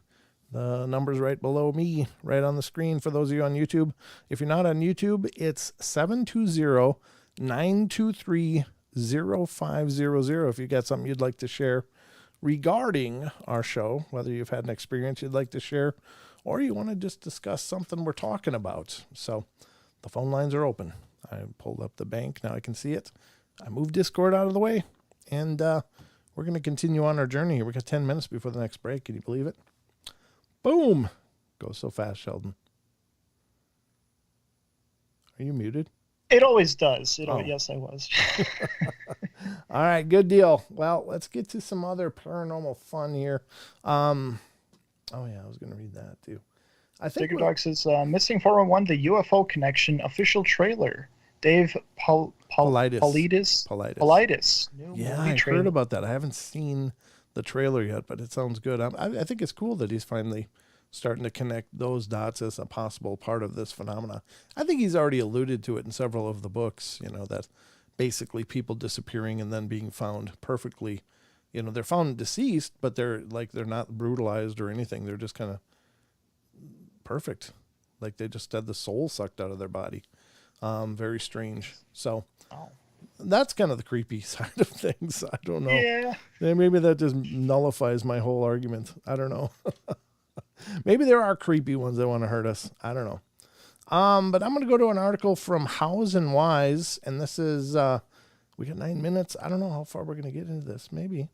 The number's right below me, right on the screen for those of you on YouTube. If you're not on YouTube, it's 720-923-0500 if you got something you'd like to share regarding our show, whether you've had an experience you'd like to share or you want to just discuss something we're talking about. So the phone lines are open. I pulled up the bank. Now I can see it. I moved Discord out of the way, and we're going to continue on our journey here. We got 10 minutes before the next break. Can you believe it? Boom. Goes so fast, Sheldon. Are you muted? It always does. Oh. Yes, I was. All right, good deal. Well, let's get to some other paranormal fun here. Oh yeah, I was going to read that too. I think Digger Dog says, Missing 411, the UFO Connection official trailer. Dave Politis. New Yeah, movie I trailer. heard about that. I haven't seen the trailer yet, but it sounds good. I think it's cool that he's finally starting to connect those dots as a possible part of this phenomena. I think he's already alluded to it in several of the books, that basically people disappearing and then being found perfectly, they're found deceased, but they're not brutalized or anything. They're just kind of perfect. Like they just had the soul sucked out of their body. Very strange. So that's kind of the creepy side of things. I don't know. Yeah. Maybe that just nullifies my whole argument. I don't know. Maybe there are creepy ones that want to hurt us. I don't know. But I'm going to go to an article from Hows and Wise, and this is, we got 9 minutes. I don't know how far we're going to get into this. Maybe.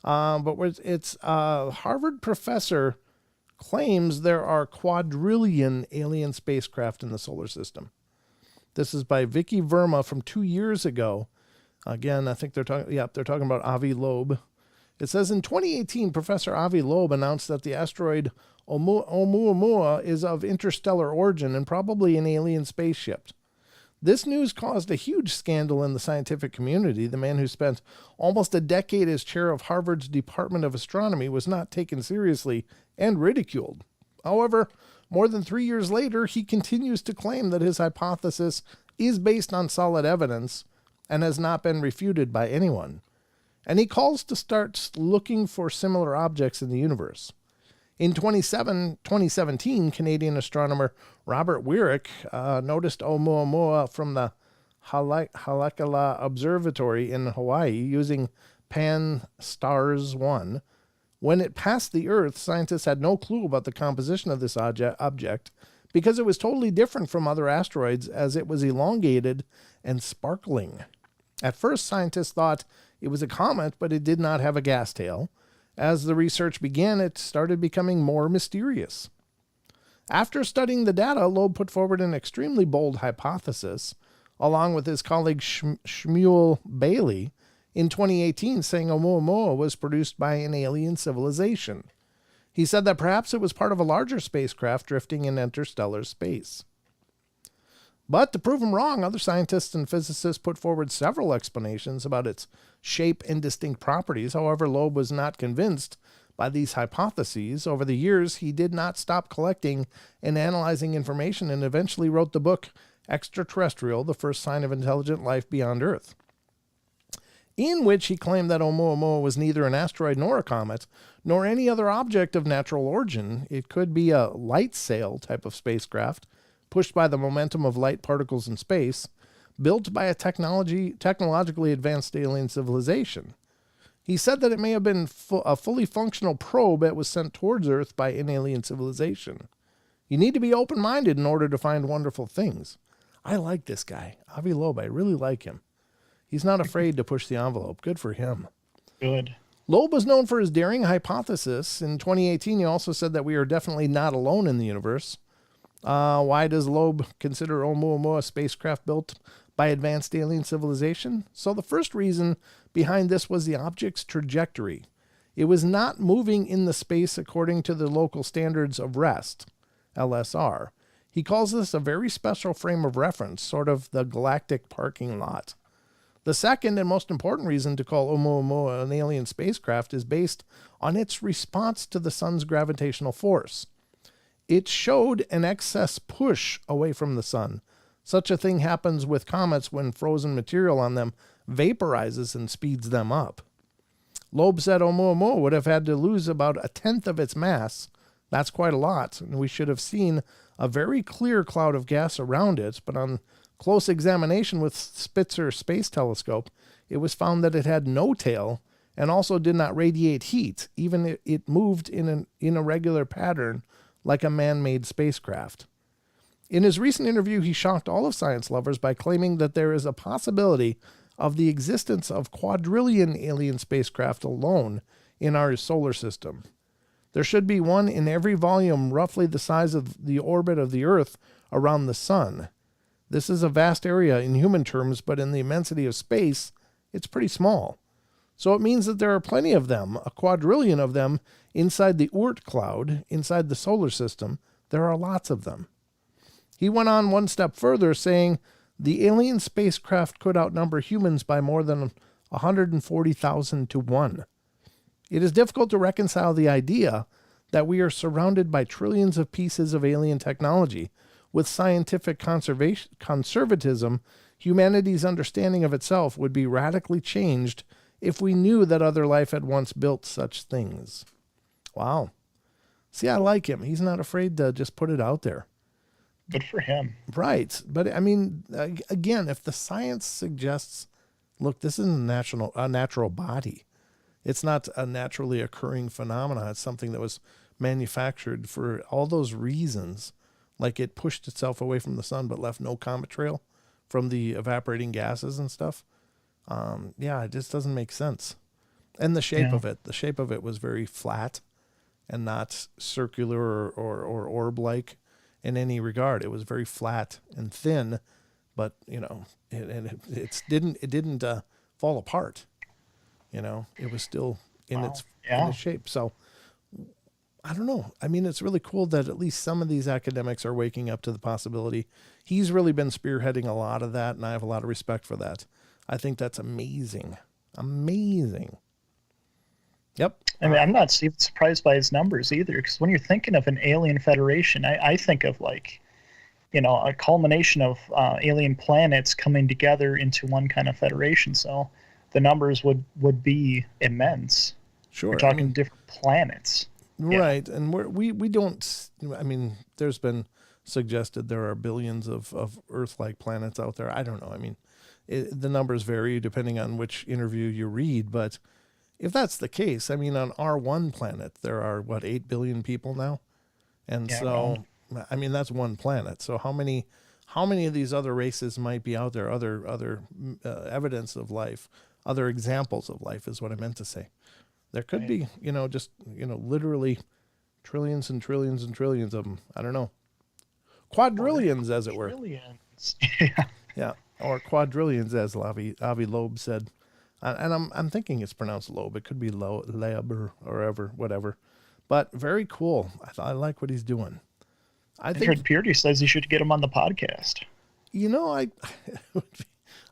But it's Harvard professor claims there are quadrillion alien spacecraft in the solar system. This is by Vicky Verma from 2 years ago. Again, I think they're talking about Avi Loeb. It says in 2018, Professor Avi Loeb announced that the asteroid Oumuamua is of interstellar origin and probably an alien spaceship. This news caused a huge scandal in the scientific community. The man who spent almost a decade as chair of Harvard's Department of Astronomy was not taken seriously and ridiculed. However, more than 3 years later, he continues to claim that his hypothesis is based on solid evidence and has not been refuted by anyone. And he calls to start looking for similar objects in the universe. In 2017, Canadian astronomer Robert Wyrick noticed Oumuamua from the Haleakala Observatory in Hawaii using Pan-STARRS 1. When it passed the Earth, scientists had no clue about the composition of this object because it was totally different from other asteroids as it was elongated and sparkling. At first, scientists thought it was a comet, but it did not have a gas tail. As the research began, it started becoming more mysterious. After studying the data, Loeb put forward an extremely bold hypothesis, along with his colleague Shmuel Bailey, in 2018, saying Oumuamua was produced by an alien civilization. He said that perhaps it was part of a larger spacecraft drifting in interstellar space. But to prove him wrong, other scientists and physicists put forward several explanations about its shape and distinct properties. However, Loeb was not convinced by these hypotheses. Over the years, he did not stop collecting and analyzing information and eventually wrote the book Extraterrestrial, the First Sign of Intelligent Life Beyond Earth, in which he claimed that Oumuamua was neither an asteroid nor a comet, nor any other object of natural origin. It could be a light sail type of spacecraft, pushed by the momentum of light particles in space, built by a technologically advanced alien civilization. He said that it may have been a fully functional probe that was sent towards Earth by an alien civilization. You need to be open-minded in order to find wonderful things. I like this guy, Avi Loeb. I really like him. He's not afraid to push the envelope. Good for him. Good. Loeb was known for his daring hypothesis. In 2018, he also said that we are definitely not alone in the universe. Why does Loeb consider Oumuamua a spacecraft built by advanced alien civilization? So the first reason behind this was the object's trajectory. It was not moving in the space according to the local standards of rest, LSR. He calls this a very special frame of reference, sort of the galactic parking lot. The second and most important reason to call Oumuamua an alien spacecraft is based on its response to the sun's gravitational force. It showed an excess push away from the sun. Such a thing happens with comets when frozen material on them vaporizes and speeds them up. Loeb said Oumuamua would have had to lose about 1/10 of its mass. That's quite a lot, and we should have seen a very clear cloud of gas around it, but on close examination with Spitzer Space Telescope, it was found that it had no tail and also did not radiate heat, even it moved in a regular pattern like a man-made spacecraft. In his recent interview, he shocked all of science lovers by claiming that there is a possibility of the existence of quadrillion alien spacecraft alone in our solar system. There should be one in every volume roughly the size of the orbit of the Earth around the sun. This is a vast area in human terms, but in the immensity of space, it's pretty small. So it means that there are plenty of them, a quadrillion of them, inside the Oort cloud, inside the solar system. There are lots of them. He went on one step further, saying the alien spacecraft could outnumber humans by more than 140,000 to 1. It is difficult to reconcile the idea that we are surrounded by trillions of pieces of alien technology. With scientific conservatism, humanity's understanding of itself would be radically changed if we knew that other life had once built such things. Wow. See, I like him. He's not afraid to just put it out there. Good for him. Right. But I mean, again, if the science suggests, look, this is a natural body. It's not a naturally occurring phenomenon. It's something that was manufactured for all those reasons. Like it pushed itself away from the sun, but left no comet trail from the evaporating gases and stuff. It just doesn't make sense. And the shape of it was very flat and not circular or orb-like in any regard. It was very flat and thin, but it didn't fall apart. It was still in its shape. So I don't know. I mean, it's really cool that at least some of these academics are waking up to the possibility. He's really been spearheading a lot of that, and I have a lot of respect for that. I think that's amazing. Amazing. Yep. I mean, I'm not even surprised by his numbers either, because when you're thinking of an alien federation, I think of a culmination of alien planets coming together into one kind of federation. So the numbers would be immense. Sure. We're talking different planets. Right. Yeah. And we don't, I mean, there's been suggested there are billions of Earth-like planets out there. I don't know. I mean, the numbers vary depending on which interview you read, but if that's the case, I mean, on our one planet, there are 8 billion people now. And I mean, that's one planet. So how many of these other races might be out there? Other evidence of life, other examples of life is what I meant to say. There could be, literally trillions and trillions and trillions of them. I don't know. Quadrillions, as it were. Trillions. Yeah. Or quadrillions, as Avi Loeb said. And I'm thinking it's pronounced Loeb. It could be Loeb or whatever. But very cool. I like what he's doing. I think Purdy says you should get him on the podcast.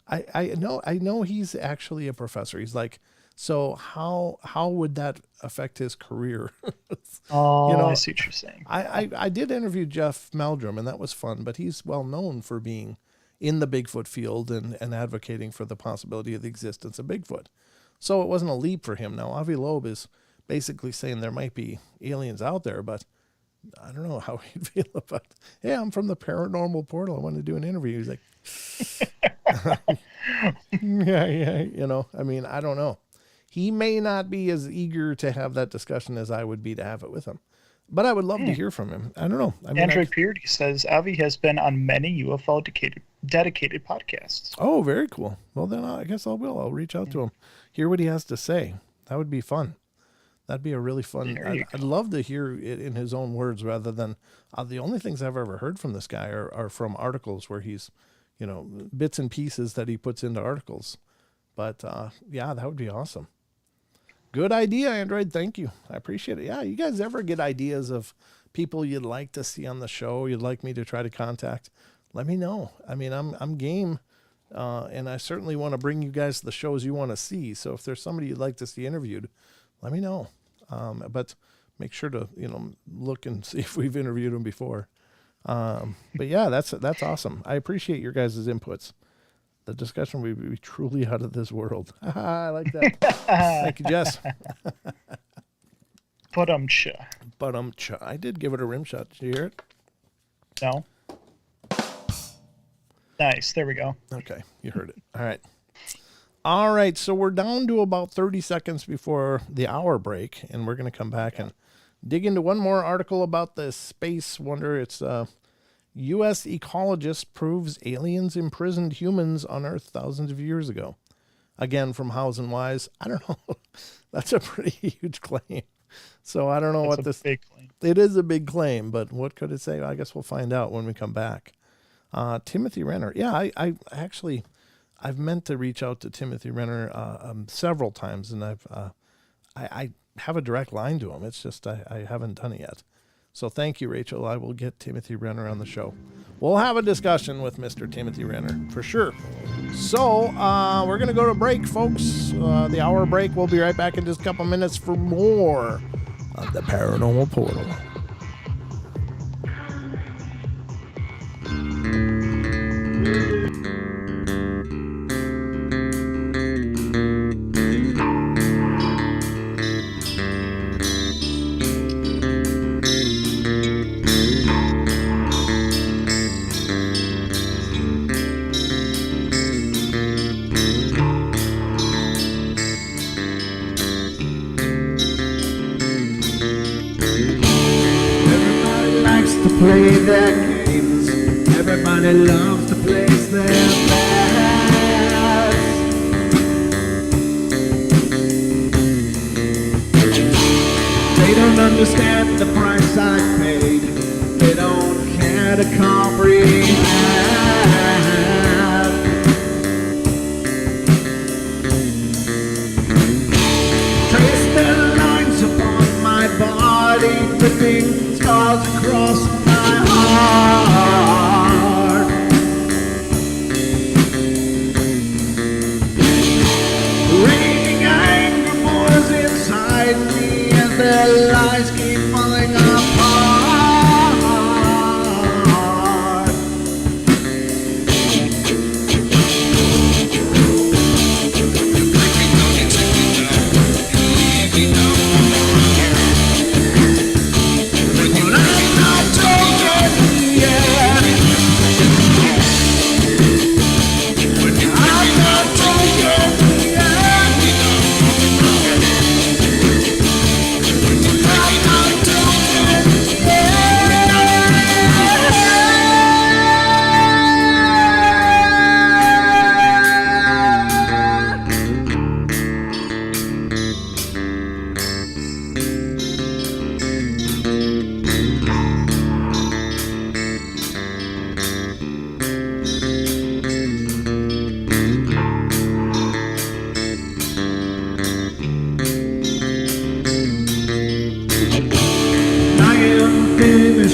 I know he's actually a professor. He's like, so how would that affect his career? I see what you're saying. I did interview Jeff Meldrum, and that was fun, but he's well known for being in the Bigfoot field and advocating for the possibility of the existence of Bigfoot. So it wasn't a leap for him. Now, Avi Loeb is basically saying there might be aliens out there, but I don't know how he'd feel about it. Hey, I'm from the Paranormal Portal. I want to do an interview. He's like, yeah. I mean, I don't know. He may not be as eager to have that discussion as I would be to have it with him. But I would love to hear from him. I don't know. I mean, Android Purity says Avi has been on many UFO dedicated podcasts. Oh, very cool. Well, then I guess I will. I'll reach out to him, hear what he has to say. That would be fun. That'd be a really fun. I'd love to hear it in his own words rather than the only things I've ever heard from this guy are from articles where he's, bits and pieces that he puts into articles. But that would be awesome. Good idea, Android. Thank you. I appreciate it. Yeah, you guys ever get ideas of people you'd like to see on the show, you'd like me to try to contact? Let me know. I mean, I'm game, and I certainly want to bring you guys the shows you want to see. So if there's somebody you'd like to see interviewed, let me know. But make sure to look and see if we've interviewed them before. But yeah, that's awesome. I appreciate your guys' inputs. The discussion will be truly out of this world. I like that. Thank you, Jess. But I did give it a rim shot. Did you hear it? No. Nice. There we go. Okay. You heard it. All right. All right, so we're down to about 30 seconds before the hour break, and we're going to come back and dig into one more article about the space wonder. It's U.S. ecologist proves aliens imprisoned humans on Earth thousands of years ago. Again, from Hows and Wise. I don't know. That's a pretty huge claim. So I don't know what this... big claim. It is a big claim, but what could it say? I guess we'll find out when we come back. Timothy Renner. Yeah, I actually... I've meant to reach out to Timothy Renner several times, and I have a direct line to him. It's just I haven't done it yet. So thank you, Rachel. I will get Timothy Renner on the show. We'll have a discussion with Mr. Timothy Renner for sure. So we're going to go to break, folks. The hour break. We'll be right back in just a couple minutes for more of the Paranormal Portal. Play their games. Everybody loves to place their bets. They don't understand the price I paid. They don't care to comprehend. Trace their lines upon my body, dripping scars across my heart. Raging anger boils inside me as their lies keep falling apart.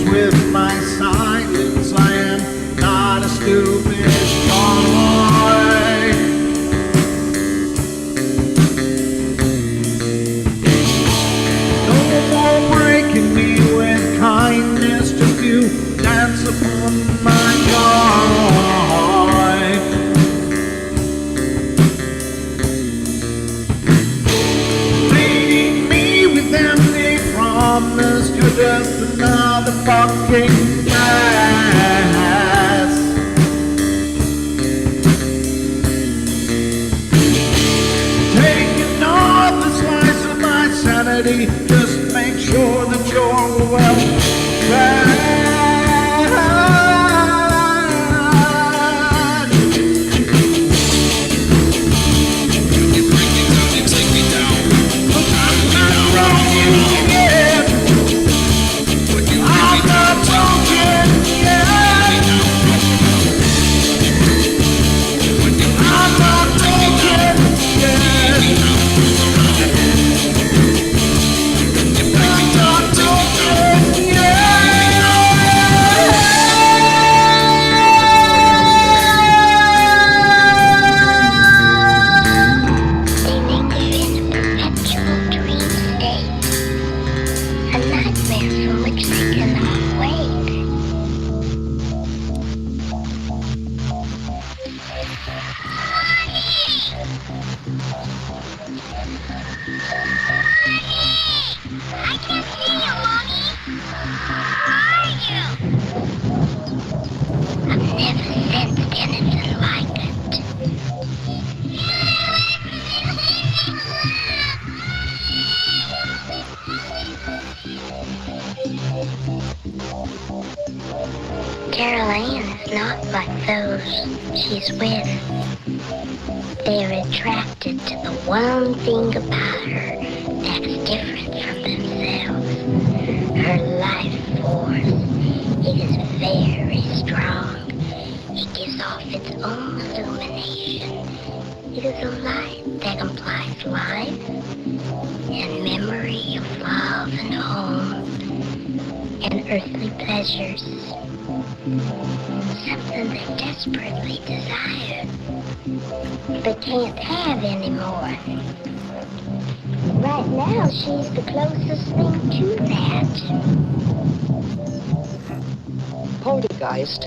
With my silence, I am not a stupid boy. No more breaking me with kindness, just you dance upon my joy. Leading me with empty promise, you're just another fucking mess. Taking off the slice of my sanity, just make sure that you're well fed. I'm not talking. Carol Ann is not like those she's with. They're attracted to the one thing about her that's different from themselves. Her life force, it is very strong. It gives off its own illumination. It is a light that implies life and memory of love and home and earthly pleasures. Something they desperately desire, but can't have anymore. Right now, she's the closest thing to that. Poltergeists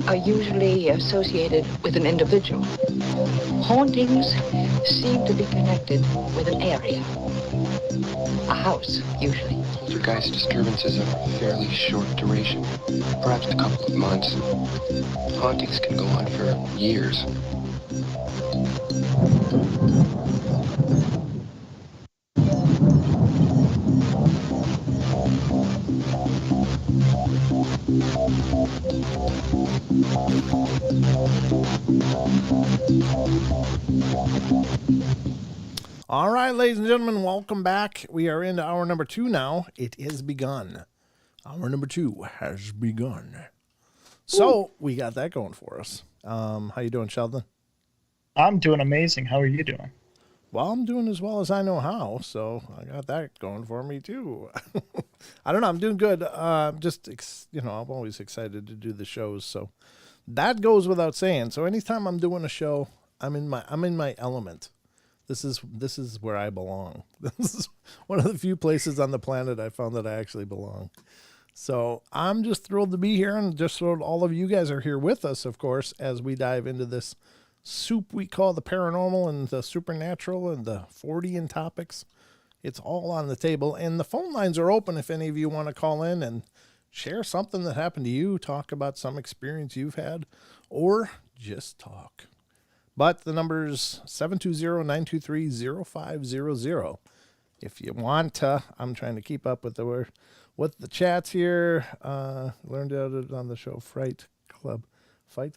are usually associated with an individual. Hauntings seem to be connected with an area. A house, usually. Poltergeist disturbances are fairly short duration, perhaps a couple of months. Hauntings can go on for years. All right, ladies and gentlemen, welcome back. We are into hour number 2 now. It has begun. Hour number 2 has begun. So we got that going for us. How you doing, Sheldon? I'm doing amazing. How are you doing? Well, I'm doing as well as I know how, so I got that going for me too. I don't know. I'm doing good. I'm always excited to do the shows, so that goes without saying. So anytime I'm doing a show, I'm in my element. This is where I belong. This is one of the few places on the planet I found that I actually belong. So I'm just thrilled to be here, and just thrilled all of you guys are here with us, of course, as we dive into this soup we call the paranormal and the supernatural and the Fortean topics. It's all on the table, and the phone lines are open if any of you want to call in and share something that happened to you, talk about some experience you've had, or just talk. But the number's 720-923-0500. If you want to, I'm trying to keep up with the chats here. Learned about it on the show Fright Club. Fright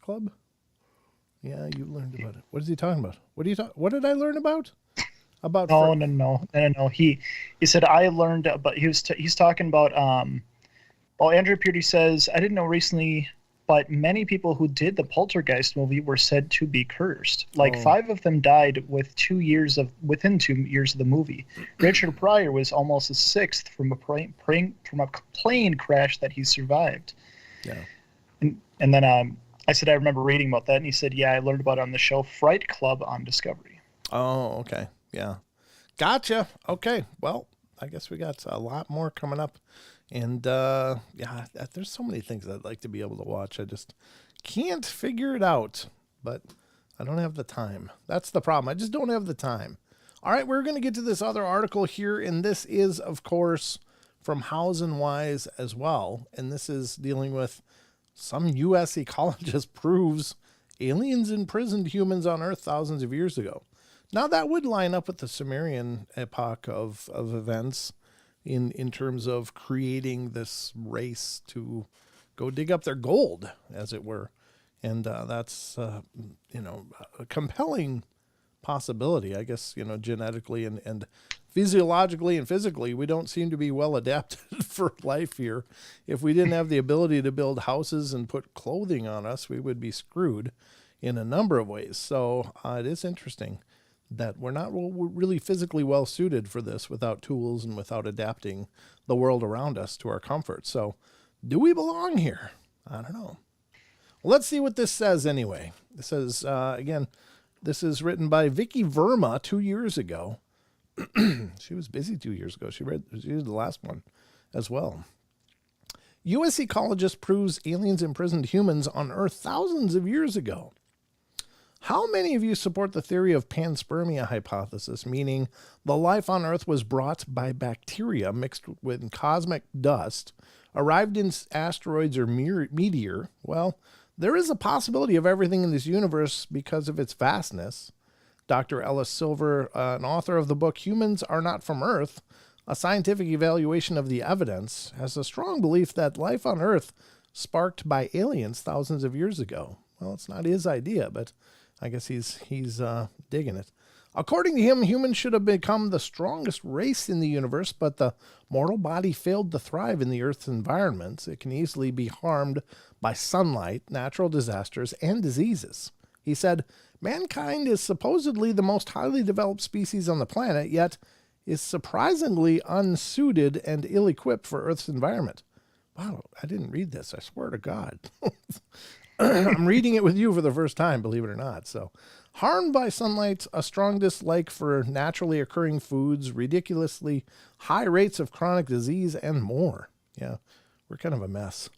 Club? Yeah, you learned about it. What is he talking about? What did I learn about? No. He said I learned about. He's talking about. Well, Andrew Purdy says I didn't know recently, but many people who did the Poltergeist movie were said to be cursed. Like 5 of them died within 2 years of the movie. Richard Pryor was almost a 6th from a plane crash that he survived. Yeah. And then I said I remember reading about that, and he said, yeah, I learned about it on the show Fright Club on Discovery. Oh, okay. Yeah. Gotcha. Okay. Well, I guess we got a lot more coming up. And, there's so many things I'd like to be able to watch. I just can't figure it out, but I don't have the time. That's the problem. I just don't have the time. All right, we're going to get to this other article here, and this is, of course, from Hows and Wise as well. And this is dealing with some U.S. ecologist proves aliens imprisoned humans on Earth thousands of years ago. Now, that would line up with the Sumerian epoch of events in terms of creating this race to go dig up their gold, as it were. And that's, a compelling possibility. I guess, genetically and physiologically and physically, we don't seem to be well adapted for life here. If we didn't have the ability to build houses and put clothing on us, we would be screwed in a number of ways. So it is interesting that we're not really physically well suited for this without tools and without adapting the world around us to our comfort. So do we belong here? I don't know. Well, let's see what this says anyway. This says, again, this is written by Vicky Verma 2 years ago. She was busy 2 years ago. She did the last one as well. U.S. ecologist proves aliens imprisoned humans on Earth thousands of years ago. How many of you support the theory of panspermia hypothesis, meaning the life on Earth was brought by bacteria mixed with cosmic dust, arrived in asteroids or meteor? Well, there is a possibility of everything in this universe because of its vastness. Dr. Ellis Silver, an author of the book Humans Are Not From Earth, a scientific evaluation of the evidence, has a strong belief that life on Earth sparked by aliens thousands of years ago. Well, it's not his idea, but I guess he's digging it. According to him, humans should have become the strongest race in the universe, but the mortal body failed to thrive in the Earth's environment. It can easily be harmed by sunlight, natural disasters, and diseases. He said, mankind is supposedly the most highly developed species on the planet, yet is surprisingly unsuited and ill-equipped for Earth's environment. Wow, I didn't read this. I swear to God. I'm reading it with you for the first time, believe it or not. So, harmed by sunlight, a strong dislike for naturally occurring foods, ridiculously high rates of chronic disease, and more. Yeah, we're kind of a mess.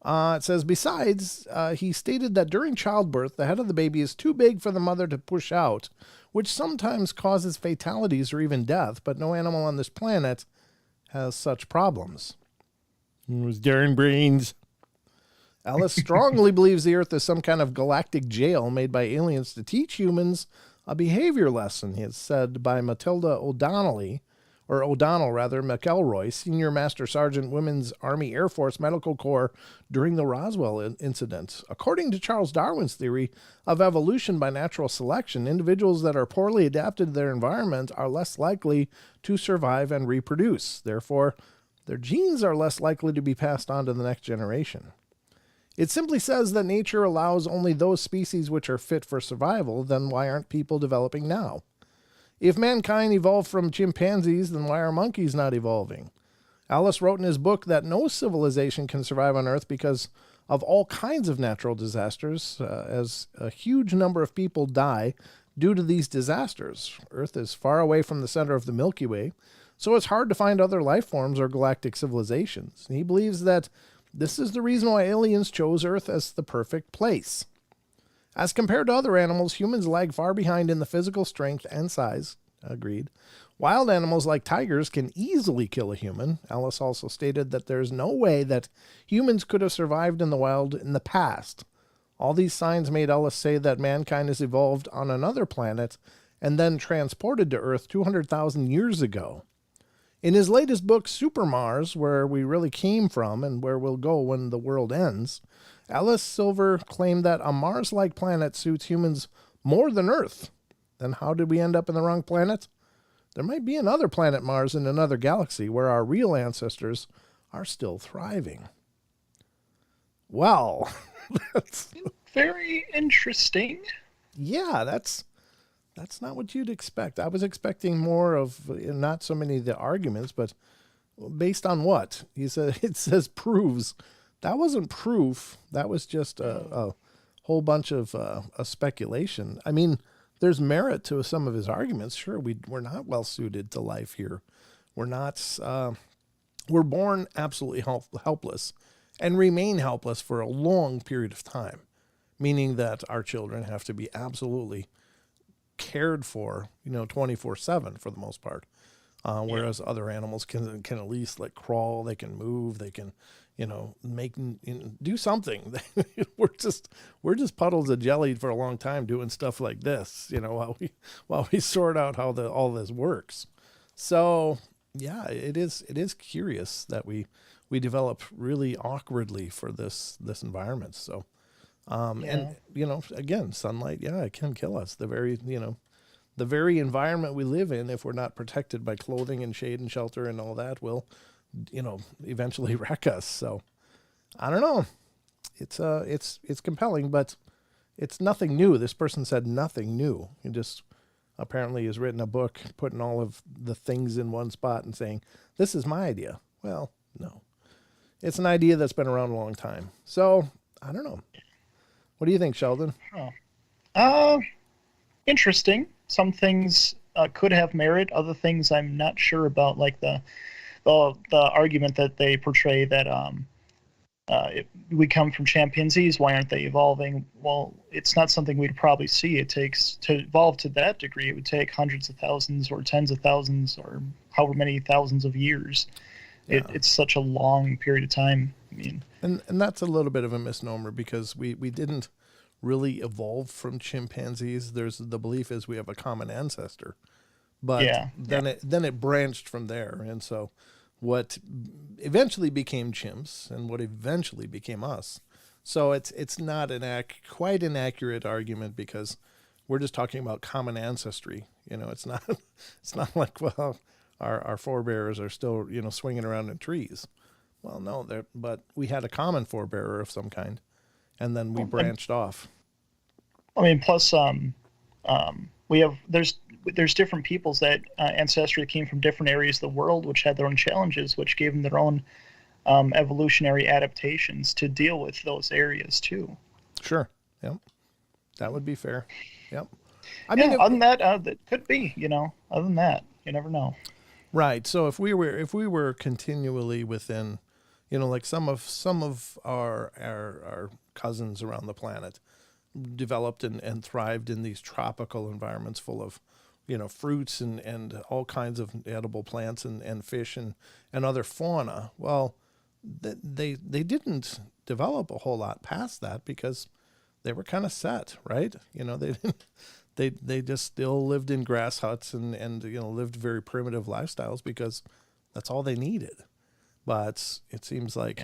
It says, besides, he stated that during childbirth, the head of the baby is too big for the mother to push out, which sometimes causes fatalities or even death, but no animal on this planet has such problems. It was darn brains. Ellis strongly believes the Earth is some kind of galactic jail made by aliens to teach humans a behavior lesson. He is said by Matilda O'Donnell, McElroy, Senior Master Sergeant, Women's Army Air Force Medical Corps, during the Roswell incident. According to Charles Darwin's theory of evolution by natural selection, individuals that are poorly adapted to their environment are less likely to survive and reproduce. Therefore, their genes are less likely to be passed on to the next generation. It simply says that nature allows only those species which are fit for survival. Then why aren't people developing now? If mankind evolved from chimpanzees, then why are monkeys not evolving? Ellis wrote in his book that no civilization can survive on Earth because of all kinds of natural disasters, as a huge number of people die due to these disasters. Earth is far away from the center of the Milky Way, so it's hard to find other life forms or galactic civilizations. And he believes that this is the reason why aliens chose Earth as the perfect place. As compared to other animals, humans lag far behind in the physical strength and size. Agreed. Wild animals like tigers can easily kill a human. Ellis also stated that there's no way that humans could have survived in the wild in the past. All these signs made Ellis say that mankind has evolved on another planet and then transported to Earth 200,000 years ago. In his latest book, Super Mars, Where We Really Came From and Where We'll Go When the World Ends, Ellis Silver claimed that a Mars-like planet suits humans more than Earth. Then how did we end up in the wrong planet? There might be another planet Mars in another galaxy where our real ancestors are still thriving. Well, that's very interesting. Yeah, that's not what you'd expect. I was expecting more of, not so many of the arguments, but based on what? He said, it says proves. That wasn't proof. That was just a whole bunch of a speculation. I mean, there's merit to some of his arguments. Sure, we're not well suited to life here. We're not. We're born absolutely helpless and remain helpless for a long period of time, meaning that our children have to be absolutely cared for, 24/7 for the most part. Whereas other animals can at least like crawl, they can move, they can, do something. we're just puddles of jelly for a long time doing stuff like this, while we sort out how all this works. So yeah, it is curious that we develop really awkwardly for this environment. So, and again, sunlight, it can kill us. The very environment we live in, if we're not protected by clothing and shade and shelter and all that, will, eventually wreck us. So I don't know. It's compelling, but it's nothing new. This person said nothing new. He just apparently has written a book, putting all of the things in one spot and saying, this is my idea. Well, no, it's an idea that's been around a long time. So I don't know. What do you think, Sheldon? Interesting. Some things could have merit. Other things I'm not sure about, like the argument that they portray that we come from chimpanzees. Why aren't they evolving? Well, it's not something we'd probably see. It takes, to evolve to that degree, it would take hundreds of thousands or tens of thousands or however many thousands of years. Yeah. It's such a long period of time. I mean, and that's a little bit of a misnomer, because we didn't really evolve from chimpanzees. There's the belief is we have a common ancestor, but then it branched from there. And so what eventually became chimps and what eventually became us. So it's not quite an accurate argument because we're just talking about common ancestry. It's not it's not like, well, our forebears are still swinging around in trees. Well, no, but we had a common forebearer of some kind, and then we branched off. I mean, plus we have there's different peoples that ancestry came from different areas of the world, which had their own challenges, which gave them their own evolutionary adaptations to deal with those areas too. Sure. Yep. That would be fair. Yep. Other than that, that could be. Other than that, you never know. Right. So if we were continually within, like some of our cousins around the planet developed and thrived in these tropical environments full of, fruits and all kinds of edible plants and fish and other fauna. Well, they didn't develop a whole lot past that because they were kind of set, right? They just still lived in grass huts and lived very primitive lifestyles because that's all they needed. But it seems like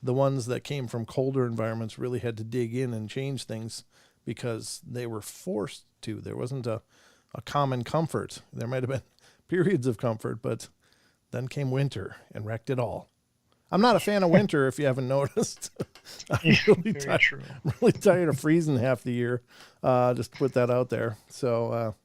the ones that came from colder environments really had to dig in and change things because they were forced to. There wasn't a common comfort. There might have been periods of comfort, but then came winter and wrecked it all. I'm not a fan of winter, if you haven't noticed. I'm really tired of freezing half the year. Just to put that out there. So,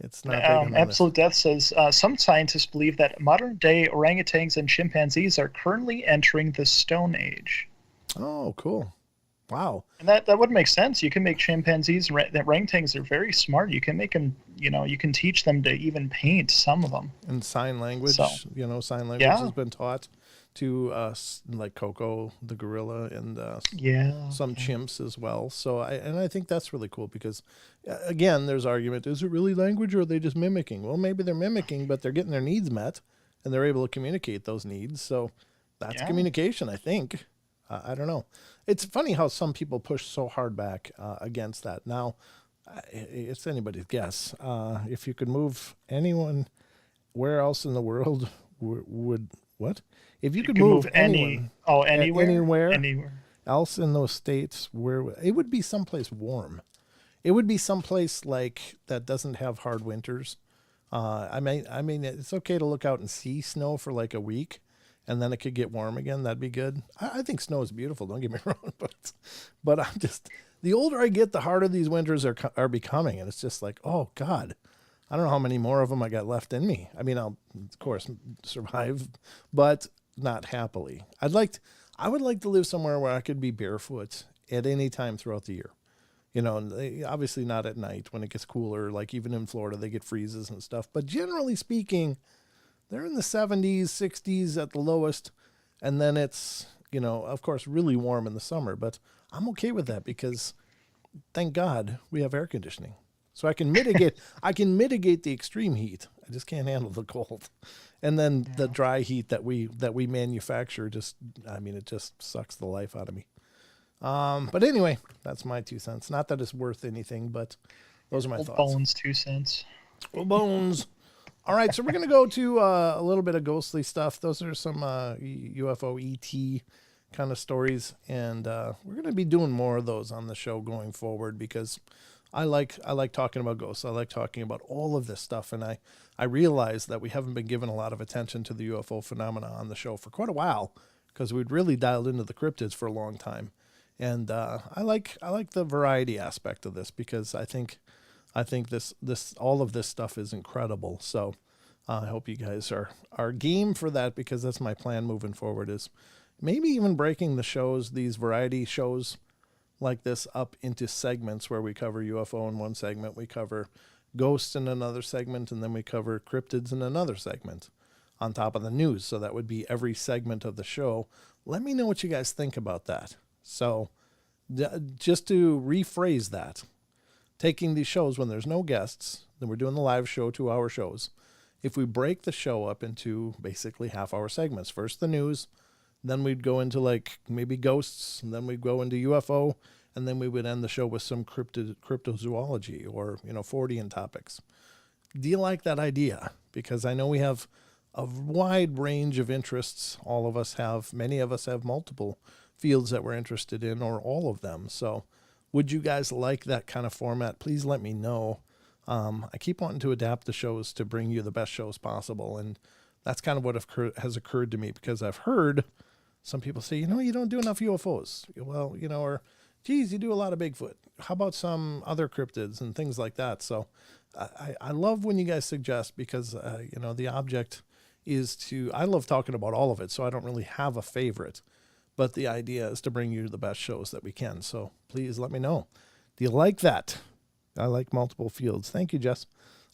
it's not. Absolute Death says some scientists believe that modern-day orangutans and chimpanzees are currently entering the Stone Age. Oh, cool! Wow. And that would make sense. You can make chimpanzees and orangutans are very smart. You can make them. You can teach them to even paint some of them. And sign language. Sign language has been taught to like Coco the gorilla and some chimps as well. So I think that's really cool because again, there's argument, is it really language or are they just mimicking? Well, maybe they're mimicking, but they're getting their needs met and they're able to communicate those needs. So that's communication, I think. I don't know. It's funny how some people push so hard back against that. Now, it's anybody's guess. If you could move anyone, where else in the world would what? If you could move anyone, anywhere else in those states, where it would be someplace warm. It would be someplace like that doesn't have hard winters. I mean, it's okay to look out and see snow for like a week, and then it could get warm again. That'd be good. I think snow is beautiful. Don't get me wrong, but I'm just, the older I get, the harder these winters are becoming, and it's just like, oh God, I don't know how many more of them I got left in me. I mean, I'll of course survive, but not happily. I would like to live somewhere where I could be barefoot at any time throughout the year. Obviously not at night when it gets cooler, like even in Florida, they get freezes and stuff. But generally speaking, they're in the 70s, 60s at the lowest. And then it's, of course, really warm in the summer. But I'm okay with that because thank God we have air conditioning. So I can mitigate the extreme heat. I just can't handle the cold. And then the dry heat that we manufacture it just sucks the life out of me. But anyway, that's my 2 cents. Not that it's worth anything, but those are my thoughts. Bones 2 cents. Well, bones. All right, so we're going to go to a little bit of ghostly stuff. Those are some UFO ET kind of stories, and we're going to be doing more of those on the show going forward because I like talking about ghosts. I like talking about all of this stuff, and I realize that we haven't been given a lot of attention to the UFO phenomena on the show for quite a while because we'd really dialed into the cryptids for a long time. And I like the variety aspect of this because I think this all of this stuff is incredible. So I hope you guys are game for that because that's my plan moving forward is maybe even breaking the shows, these variety shows like this up into segments where we cover UFO in one segment, we cover ghosts in another segment, and then we cover cryptids in another segment on top of the news. So that would be every segment of the show. Let me know what you guys think about that. So just to rephrase that, taking these shows when there's no guests, then we're doing the live show, 2-hour shows. If we break the show up into basically half-hour segments, first the news, then we'd go into like maybe ghosts, and then we'd go into UFO, and then we would end the show with some cryptozoology or, Fortean topics. Do you like that idea? Because I know we have a wide range of interests. All of us have, many of us have multiple fields that we're interested in, or all of them. So would you guys like that kind of format? Please let me know. I keep wanting to adapt the shows to bring you the best shows possible. And that's kind of what has occurred to me, because I've heard some people say, you don't do enough UFOs. Well, or, geez, you do a lot of Bigfoot. How about some other cryptids and things like that? So I love when you guys suggest, because, the object is I love talking about all of it. So I don't really have a favorite, but the idea is to bring you the best shows that we can. So please let me know. Do you like that? I like multiple fields. Thank you, Jess.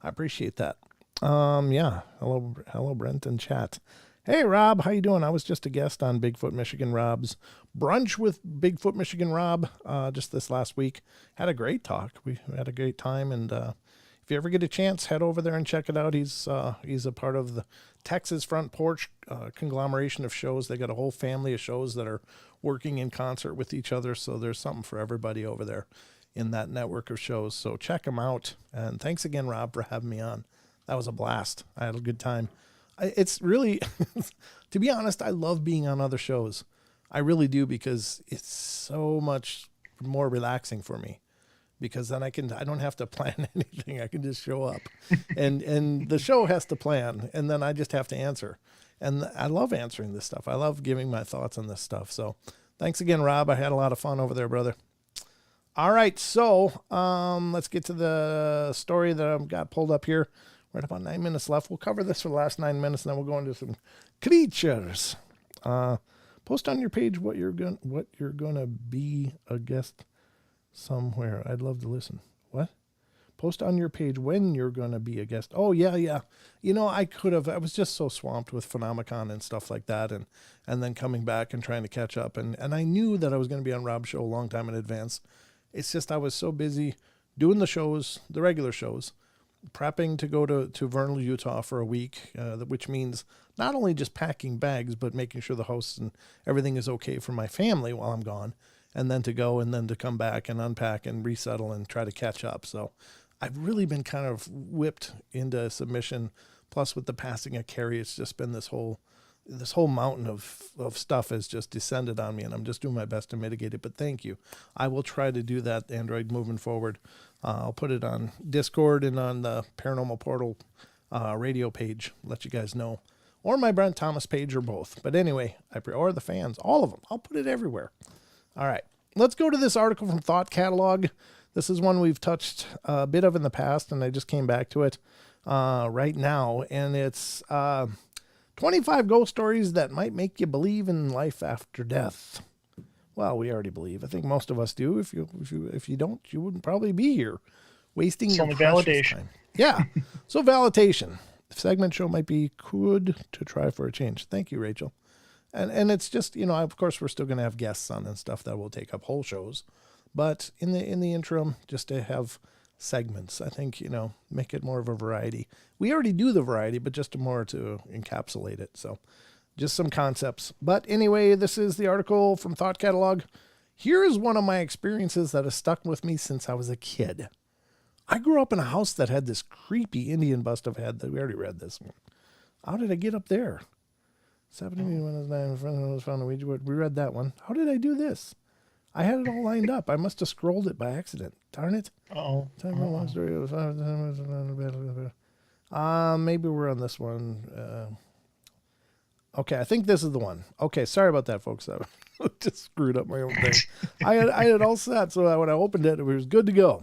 I appreciate that. Yeah. Hello, Brent in chat. Hey, Rob, how you doing? I was just a guest on Bigfoot Michigan Rob's Brunch with Bigfoot Michigan Rob just this last week. Had a great talk. We had a great time, and if you ever get a chance, head over there and check it out. He's a part of the Texas Front Porch conglomeration of shows. They got a whole family of shows that are working in concert with each other, so there's something for everybody over there in that network of shows. So check them out, and thanks again, Rob, for having me on. That was a blast. I had a good time. It's really, to be honest, I love being on other shows. I really do, because it's so much more relaxing for me, because then I don't have to plan anything. I can just show up and the show has to plan, and then I just have to answer. And I love answering this stuff. I love giving my thoughts on this stuff. So thanks again, Rob. I had a lot of fun over there, brother. All right. So, let's get to the story that I've got pulled up here. We're at about 9 minutes left. We'll cover this for the last 9 minutes, and then we'll go into some creatures. Post on your page what you're gonna be a guest somewhere. I'd love to listen. What? Post on your page when you're gonna be a guest. Oh yeah. I was just so swamped with Phenomicon and stuff like that, and then coming back and trying to catch up, and I knew that I was going to be on Rob's show a long time in advance. It's just I was so busy doing the shows, the regular shows, prepping to go to Vernal, Utah for a week, which means not only just packing bags, but making sure the house and everything is okay for my family while I'm gone, and then to go and then to come back and unpack and resettle and try to catch up. So I've really been kind of whipped into submission. Plus with the passing of Carrie, it's just been this whole mountain of stuff has just descended on me, and I'm just doing my best to mitigate it. But thank you. I will try to do that, Android, moving forward. I'll put it on Discord and on the Paranormal Portal radio page, let you guys know. Or my Brent Thomas page, or both. But anyway, or the fans, all of them. I'll put it everywhere. All right. Let's go to this article from Thought Catalog. This is one we've touched a bit of in the past, and I just came back to it right now. And it's 25 ghost stories that might make you believe in life after death. Well, we already believe. I think most of us do. If you don't, you wouldn't probably be here, wasting your precious time. Yeah. So validation. The segment show might be good to try for a change. Thank you, Rachel. And it's just, of course, we're still going to have guests on and stuff that will take up whole shows, but in the interim, just to have segments, I think, make it more of a variety. We already do the variety, but just more to encapsulate it. So just some concepts. But anyway, this is the article from Thought Catalog. Here is one of my experiences that has stuck with me since I was a kid. I grew up in a house that had this creepy Indian bust of head. That we already read this one. How did I get up there? 70 when I was 9, friend was found a Ouija board. We read that one. How did I do this? I had it all lined up. I must have scrolled it by accident. Darn it. Time long story. Maybe we're on this one. Okay, I think this is the one. Okay, sorry about that, folks. I just screwed up my own thing. I had it all set, so when I opened it, it was good to go.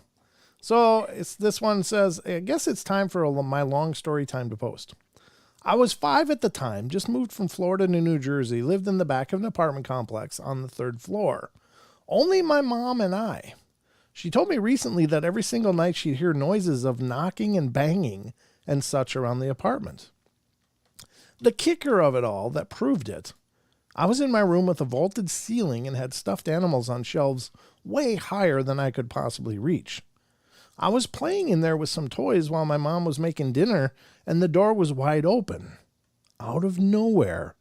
So this one says, I guess it's time for my long story time to post. I was 5 at the time, just moved from Florida to New Jersey, lived in the back of an apartment complex on the 3rd floor. Only my mom and I. She told me recently that every single night she'd hear noises of knocking and banging and such around the apartment. The kicker of it all that proved it, I was in my room with a vaulted ceiling and had stuffed animals on shelves way higher than I could possibly reach. I was playing in there with some toys while my mom was making dinner, and the door was wide open. Out of nowhere,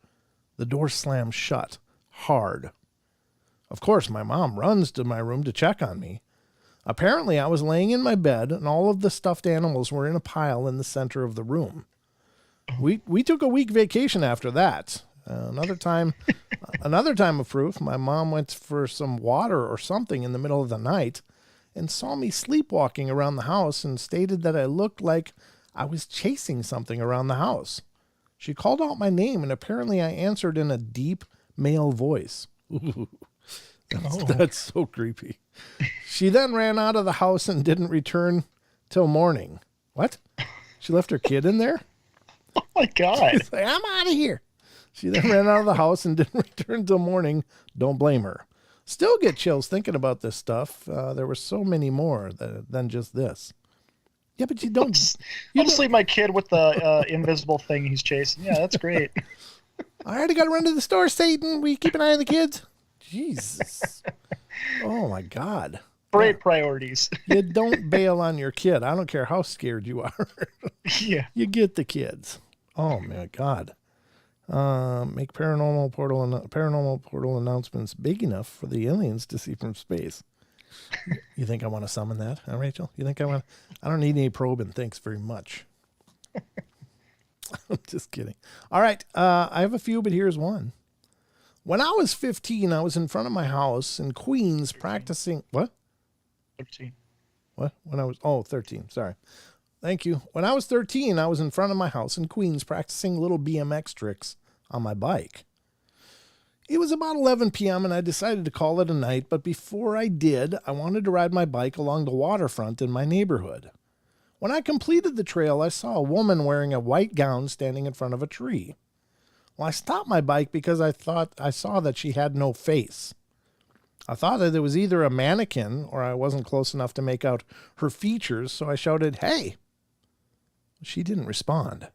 the door slammed shut, hard. Of course, my mom runs to my room to check on me. Apparently, I was laying in my bed, and all of the stuffed animals were in a pile in the center of the room. We took a week vacation after that. Another time of proof, my mom went for some water or something in the middle of the night and saw me sleepwalking around the house and stated that I looked like I was chasing something around the house. She called out my name, and apparently I answered in a deep male voice. Ooh, that's so creepy. She then ran out of the house and didn't return till morning. What? She left her kid in there? Oh, my God. She's like, I'm out of here. She then ran out of the house and didn't return till morning. Don't blame her. Still get chills thinking about this stuff. There were so many more than just this. Yeah, but you don't. I'll sleep my kid with the invisible thing he's chasing. Yeah, that's great. I already got to run to the store, Satan. We keep an eye on the kids. Jesus. Oh, my God. Great priorities. You don't bail on your kid. I don't care how scared you are. Yeah. You get the kids. Oh, my God. Make paranormal portal announcements big enough for the aliens to see from space. You think I want to summon that, huh, Rachel? You think I want? I don't need any probing. Thanks very much. I'm just kidding. All right, I have a few, but here's one. When I was 15, I was in front of my house in Queens 13. Practicing. What? 13. What? 13. Sorry. Thank you. When I was 13, I was in front of my house in Queens practicing little BMX tricks on my bike. It was about 11 p.m. and I decided to call it a night, but before I did, I wanted to ride my bike along the waterfront in my neighborhood. When I completed the trail, I saw a woman wearing a white gown standing in front of a tree. Well, I stopped my bike because I saw that she had no face. I thought that it was either a mannequin or I wasn't close enough to make out her features, so I shouted, "Hey!" She didn't respond.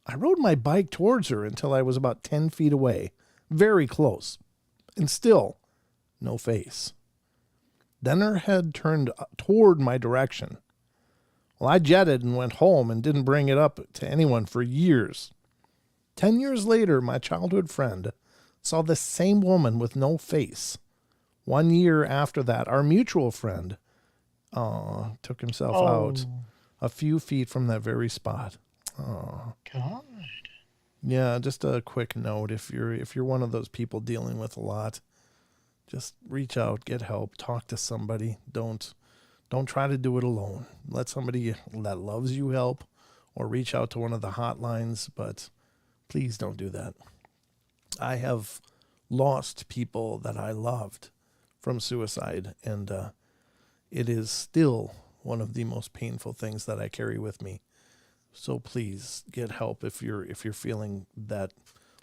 I rode my bike towards her until I was about 10 feet away, very close, and still no face. Then her head turned toward my direction. Well, I jetted and went home and didn't bring it up to anyone for years. 10 years later, my childhood friend saw the same woman with no face. 1 year after that, our mutual friend took himself out a few feet from that very spot. Oh, God. Yeah, just a quick note. If you're one of those people dealing with a lot, just reach out, get help, talk to somebody. Don't try to do it alone. Let somebody that loves you help, or reach out to one of the hotlines, but please don't do that. I have lost people that I loved from suicide, and it is still one of the most painful things that I carry with me. So please get help if you're feeling that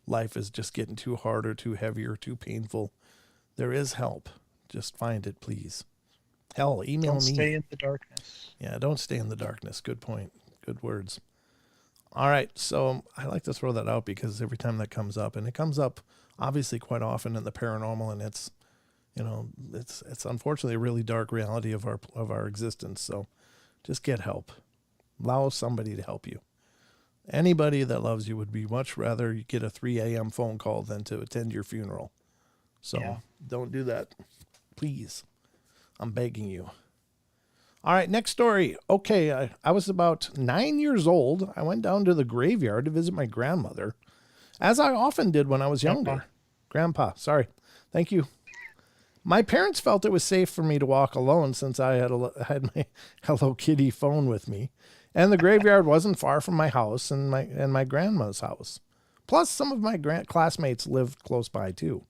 life is just getting too hard or too heavy or too painful. There is help. Just find it, please. Hell, email me. Don't stay in the darkness. Yeah, don't stay in the darkness. Good point. Good words. All right, so I like to throw that out because every time that comes up, and it comes up obviously quite often in the paranormal, and it's unfortunately a really dark reality of our existence. So just get help. Allow somebody to help you. Anybody that loves you would be much rather you get a 3 a.m. phone call than to attend your funeral. So Don't do that. Please. I'm begging you. All right, next story. Okay, I was about 9 years old. I went down to the graveyard to visit my grandmother, as I often did when I was younger. Grandpa, sorry. Thank you. My parents felt it was safe for me to walk alone since I had my Hello Kitty phone with me, and the graveyard wasn't far from my house and my grandma's house. Plus, some of my classmates lived close by too.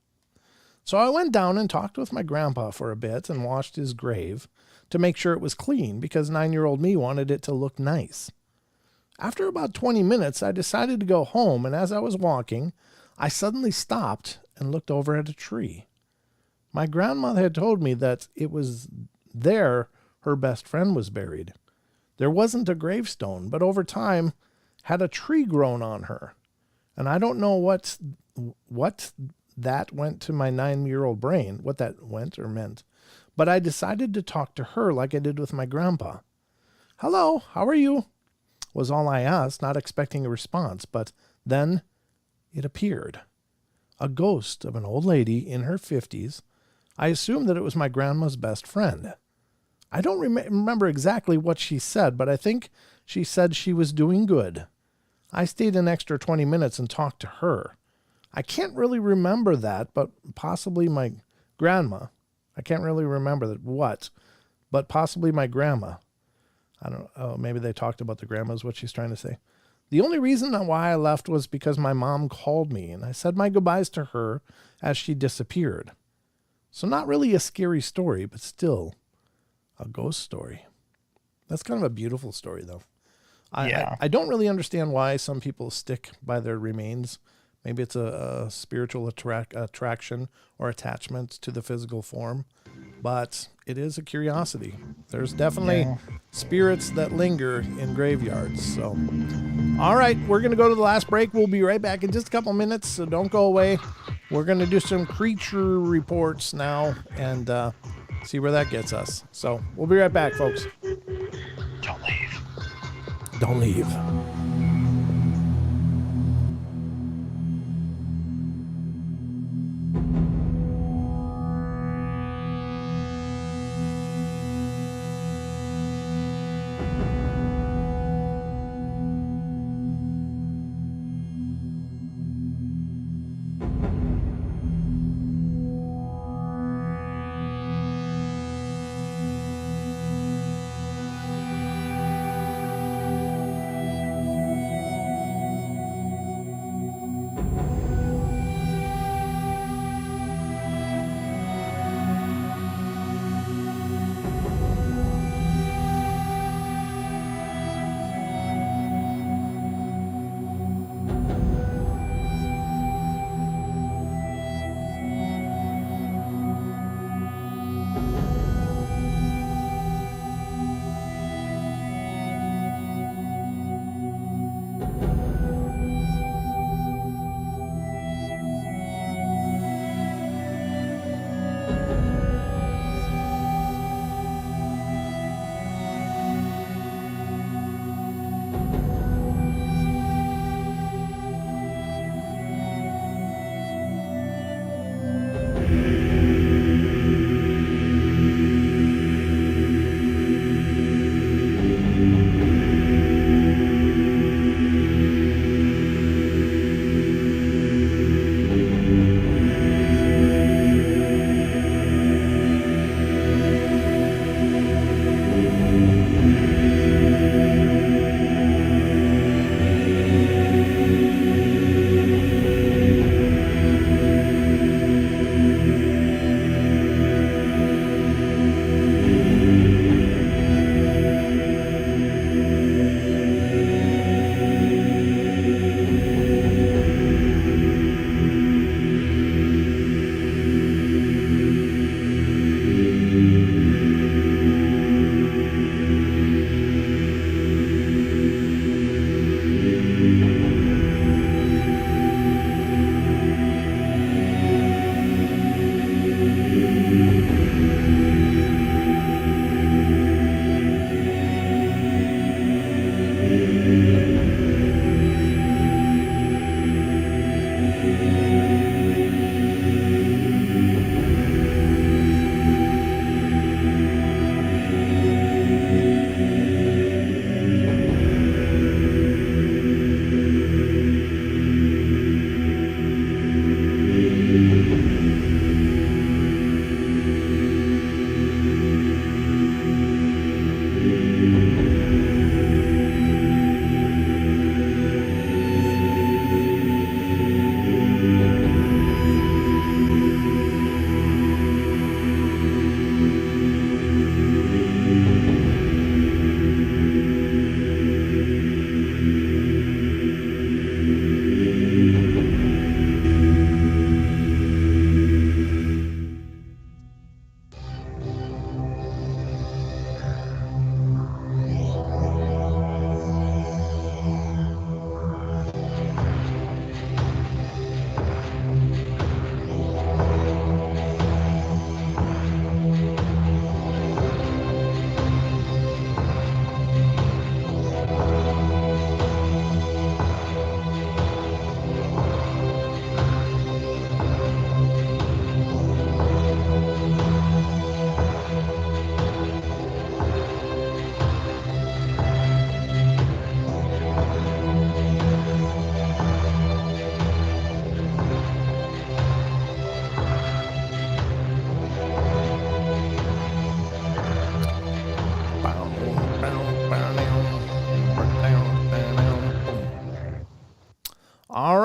So I went down and talked with my grandpa for a bit and washed his grave to make sure it was clean because 9-year-old me wanted it to look nice. After about 20 minutes, I decided to go home, and as I was walking, I suddenly stopped and looked over at a tree. My grandmother had told me that it was there her best friend was buried. There wasn't a gravestone, but over time had a tree grown on her. And I don't know what that went to my 9-year-old brain, what that went or meant. But I decided to talk to her like I did with my grandpa. "Hello, how are you?" was all I asked, not expecting a response. But then it appeared. A ghost of an old lady in her 50s. I assumed that it was my grandma's best friend. I don't remember exactly what she said, but I think she said she was doing good. I stayed an extra 20 minutes and talked to her. I can't really remember that, but possibly my grandma. I can't really remember what, but possibly my grandma. I don't know. Maybe they talked about the grandma is what she's trying to say. The only reason why I left was because my mom called me and I said my goodbyes to her as she disappeared. So not really a scary story, but still a ghost story. That's kind of a beautiful story, though. I don't really understand why some people stick by their remains. Maybe it's a spiritual attraction or attachment to the physical form, but it is a curiosity. There's definitely spirits that linger in graveyards. So, all right, we're going to go to the last break. We'll be right back in just a couple minutes, so don't go away. We're going to do some creature reports now and see where that gets us. So we'll be right back, folks. Don't leave. Don't leave.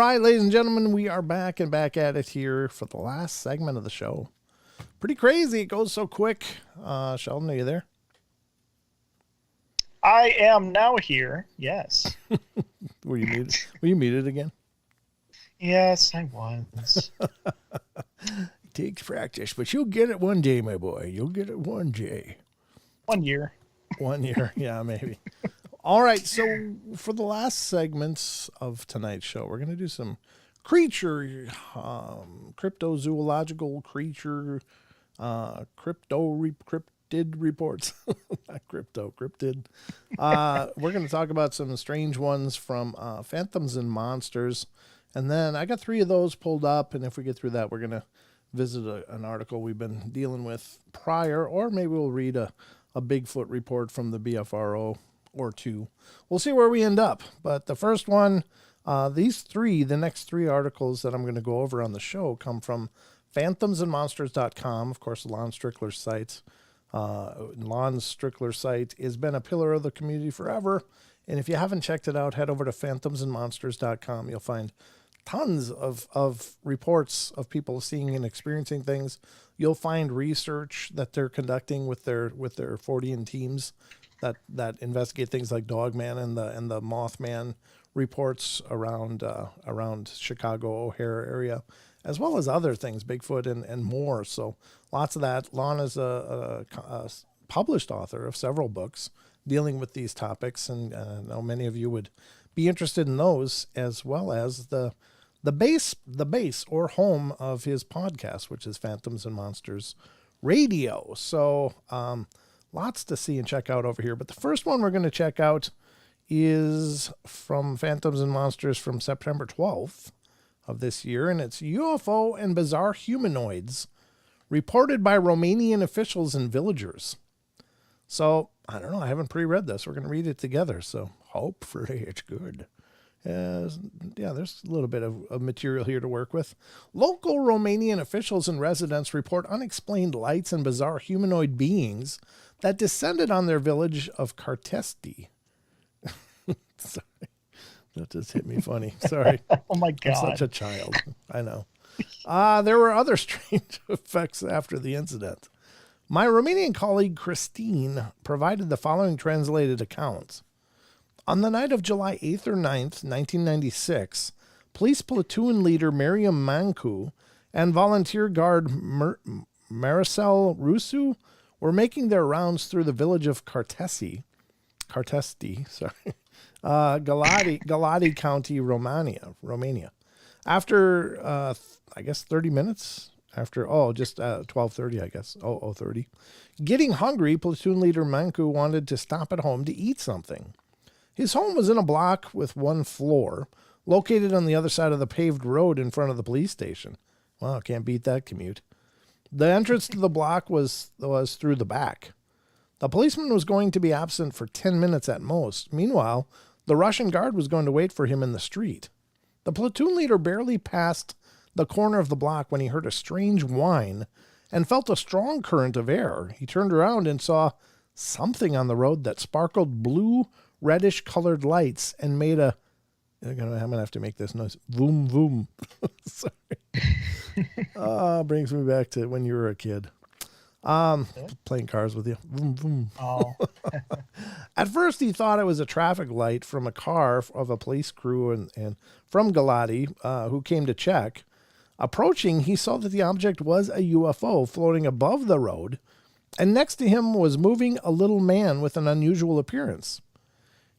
right, ladies and gentlemen, we are back and back at it here for the last segment of the show. Pretty crazy. It goes so quick. Sheldon, are you there? I am now here. Yes. Were you muted again? Yes, I was. It takes practice, but you'll get it one day, my boy. You'll get it one day. 1 year. 1 year. Yeah, maybe. All right. So for the last segments of tonight's show, we're going to do some cryptozoological creature, cryptid reports. Not cryptid. We're going to talk about some strange ones from Phantoms and Monsters. And then I got 3 of those pulled up. And if we get through that, we're going to visit an article we've been dealing with prior, or maybe we'll read a Bigfoot report from the BFRO or 2. We'll see where we end up. But the first one, the next 3 articles that I'm going to go over on the show come from phantomsandmonsters.com, of course, Lon Strickler's site. Lon Strickler's site has been a pillar of the community forever. And if you haven't checked it out, head over to phantomsandmonsters.com. You'll find tons of reports of people seeing and experiencing things. You'll find research that they're conducting with their Fortean teams that investigate things like Dogman and the Mothman reports around Chicago, O'Hare area, as well as other things, Bigfoot and more. So lots of that. Lon is a published author of several books dealing with these topics, and I know many of you would be interested in those, as well as the base or home of his podcast, which is Phantoms and Monsters Radio. So lots to see and check out over here. But the first one we're going to check out is from Phantoms and Monsters from September 12th of this year, and it's UFO and bizarre humanoids reported by Romanian officials and villagers. So, I don't know, I haven't pre-read this. We're going to read it together, so hopefully it's good. There's a little bit of material here to work with. Local Romanian officials and residents report unexplained lights and bizarre humanoid beings that descended on their village of Cartesti. Sorry. That just hit me funny. Sorry. Oh my God. I'm such a child. I know. There were other strange effects after the incident. My Romanian colleague Christine provided the following translated accounts. On the night of July 8th or 9th, 1996, police platoon leader Miriam Mancu and volunteer guard Maricel Rusu were making their rounds through the village of Cartesti, Galati County, Romania. After, 30 minutes after, 12:30, I guess, 00:30. Getting hungry, platoon leader Mancu wanted to stop at home to eat something. His home was in a block with 1 floor, located on the other side of the paved road in front of the police station. Wow, can't beat that commute. The entrance to the block was through the back. The policeman was going to be absent for 10 minutes at most. Meanwhile, the Russian guard was going to wait for him in the street. The platoon leader barely passed the corner of the block when he heard a strange whine and felt a strong current of air. He turned around and saw something on the road that sparkled blue, reddish-colored lights and made I'm going to have to make this noise. Voom, voom. Sorry. Brings me back to when you were a kid. Playing cars with you. Vroom, vroom. Oh. At first, he thought it was a traffic light from a car of a police crew and from Galati who came to check. Approaching, he saw that the object was a UFO floating above the road, and next to him was moving a little man with an unusual appearance.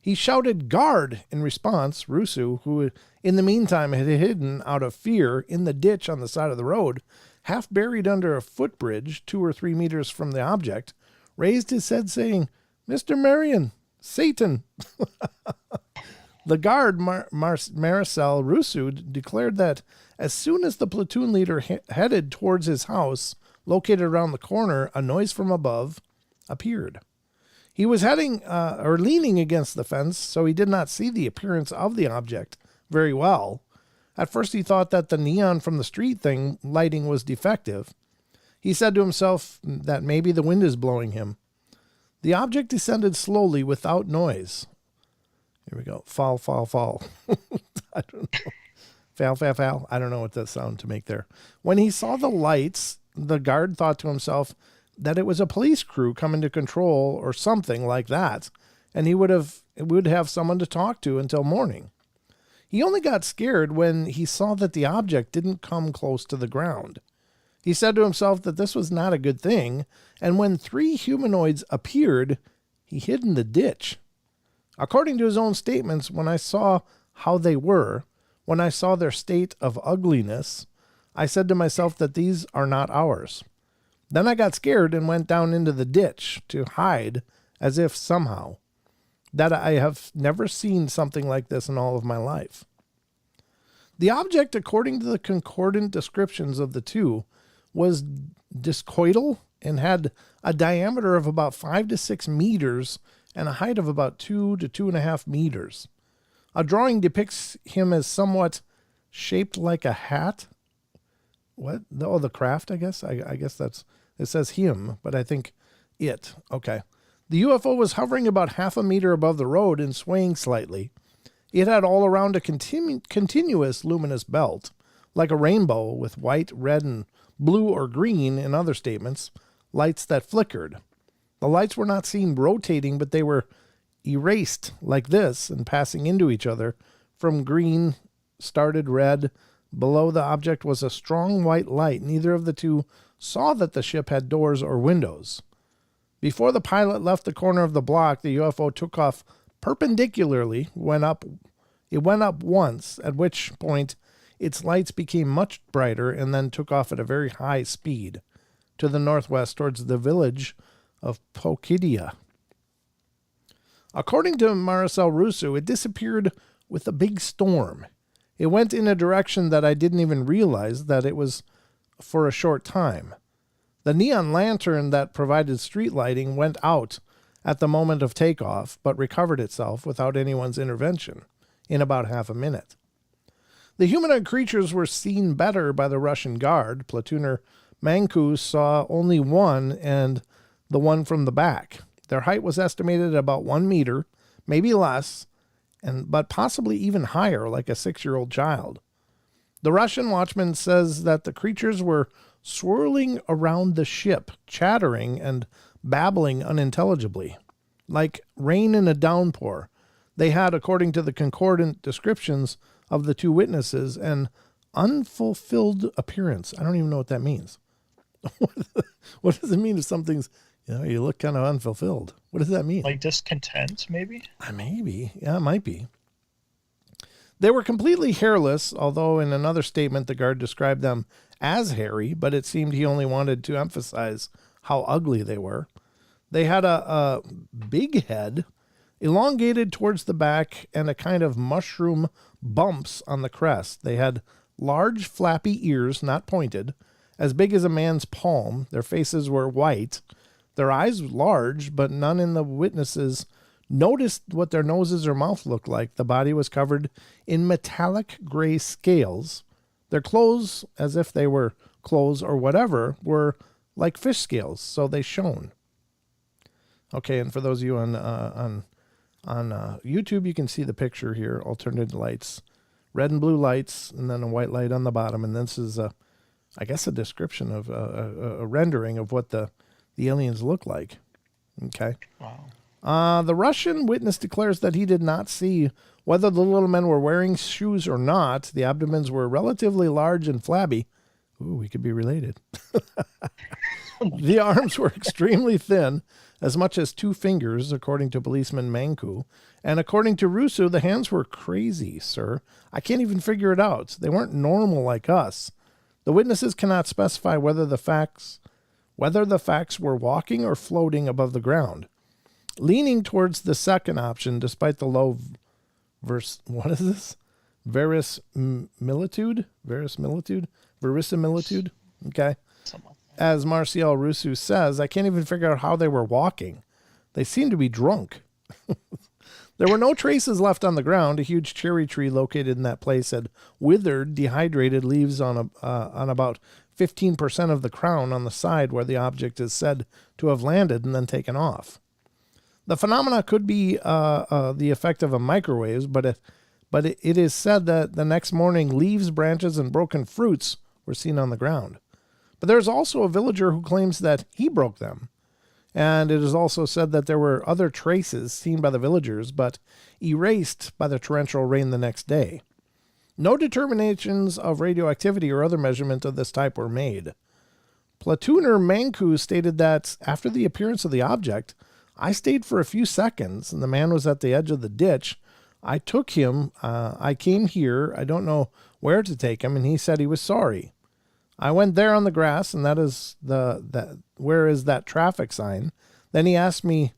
He shouted, "Guard!" in response. Rusu, who in the meantime had hidden out of fear in the ditch on the side of the road, half buried under a footbridge 2 or 3 meters from the object, raised his head saying, "Mr. Marion, Satan." The guard, Maricel Rusu, declared that as soon as the platoon leader headed towards his house, located around the corner, a noise from above appeared. He was leaning against the fence, so he did not see the appearance of the object very well. At first, he thought that the neon from the street lighting was defective. He said to himself that maybe the wind is blowing him. The object descended slowly without noise. Here we go. Fall. I don't know. Fal, fal, fal. I don't know what that sound to make there. When he saw the lights, the guard thought to himself that it was a police crew coming to control or something like that, and he would have someone to talk to until morning. He only got scared when he saw that the object didn't come close to the ground. He said to himself that this was not a good thing, and when 3 humanoids appeared, he hid in the ditch. According to his own statements, when I saw how they were, when I saw their state of ugliness, I said to myself that these are not ours. Then I got scared and went down into the ditch to hide, as if somehow. That I have never seen something like this in all of my life. The object, according to the concordant descriptions of the two, was discoidal and had a diameter of about 5 to 6 meters and a height of about 2 to 2.5 meters. A drawing depicts him as somewhat shaped like a hat. What? Oh, the craft, I guess. I guess that's, it says him, but I think it. Okay. The UFO was hovering about 0.5 meter above the road and swaying slightly. It had all around a continuous luminous belt, like a rainbow with white, red, and blue or green, in other statements, lights that flickered. The lights were not seen rotating, but they were erased like this and passing into each other. From green, started red. Below the object was a strong white light. Neither of the two saw that the ship had doors or windows. Before the pilot left the corner of the block, the UFO took off perpendicularly, it went up once, at which point its lights became much brighter and then took off at a very high speed to the northwest towards the village of Pokidia. According to Marcel Russo, it disappeared with a big storm. It went in a direction that I didn't even realize that it was for a short time. The neon lantern that provided street lighting went out at the moment of takeoff, but recovered itself without anyone's intervention in about half a minute. The humanoid creatures were seen better by the Russian guard. Platooner Manku saw only one, and the one from the back. Their height was estimated at about 1 meter, maybe less, but possibly even higher, like a 6-year-old child. The Russian watchman says that the creatures were swirling around the ship, chattering and babbling unintelligibly, like rain in a downpour. They had, according to the concordant descriptions of the 2 witnesses, an unfulfilled appearance. I don't even know what that means. What does it mean if something's, you look kind of unfulfilled? What does that mean? Like discontent, maybe? Maybe. Yeah, it might be. They were completely hairless, although in another statement the guard described them as hairy, but it seemed he only wanted to emphasize how ugly they were. They had a big head, elongated towards the back, and a kind of mushroom bumps on the crest. They had large flappy ears, not pointed, as big as a man's palm. Their faces were white, their eyes large, but none in the witnesses noticed what their noses or mouth looked like. The body was covered in metallic gray scales. Their clothes, as if they were clothes or whatever, were like fish scales, so they shone. Okay, and for those of you on YouTube, you can see the picture here, alternating lights, red and blue lights, and then a white light on the bottom. And this is, I guess, a description of a rendering of what the aliens look like. Okay. Wow. The Russian witness declares that he did not see whether the little men were wearing shoes or not. The abdomens were relatively large and flabby. Ooh, we could be related. The arms were extremely thin, as much as 2 fingers, according to policeman Manku. And according to Russo, the hands were crazy, sir. I can't even figure it out. They weren't normal like us. The witnesses cannot specify whether the facts were walking or floating above the ground. Leaning towards the second option, despite the low what is this? Verisimilitude? Okay. As Marcel Russo says, I can't even figure out how they were walking. They seem to be drunk. There were no traces left on the ground. A huge cherry tree located in that place had withered, dehydrated leaves on about 15% of the crown on the side where the object is said to have landed and then taken off. The phenomena could be the effect of a microwave, but But it is said that the next morning, leaves, branches, and broken fruits were seen on the ground. But there's also a villager who claims that he broke them. And it is also said that there were other traces seen by the villagers, but erased by the torrential rain the next day. No determinations of radioactivity or other measurement of this type were made. Platooner Manku stated that after the appearance of the object, I stayed for a few seconds, and the man was at the edge of the ditch. I took him. I came here. I don't know where to take him, and he said he was sorry. I went there on the grass, and that is where is that traffic sign? Then he asked me,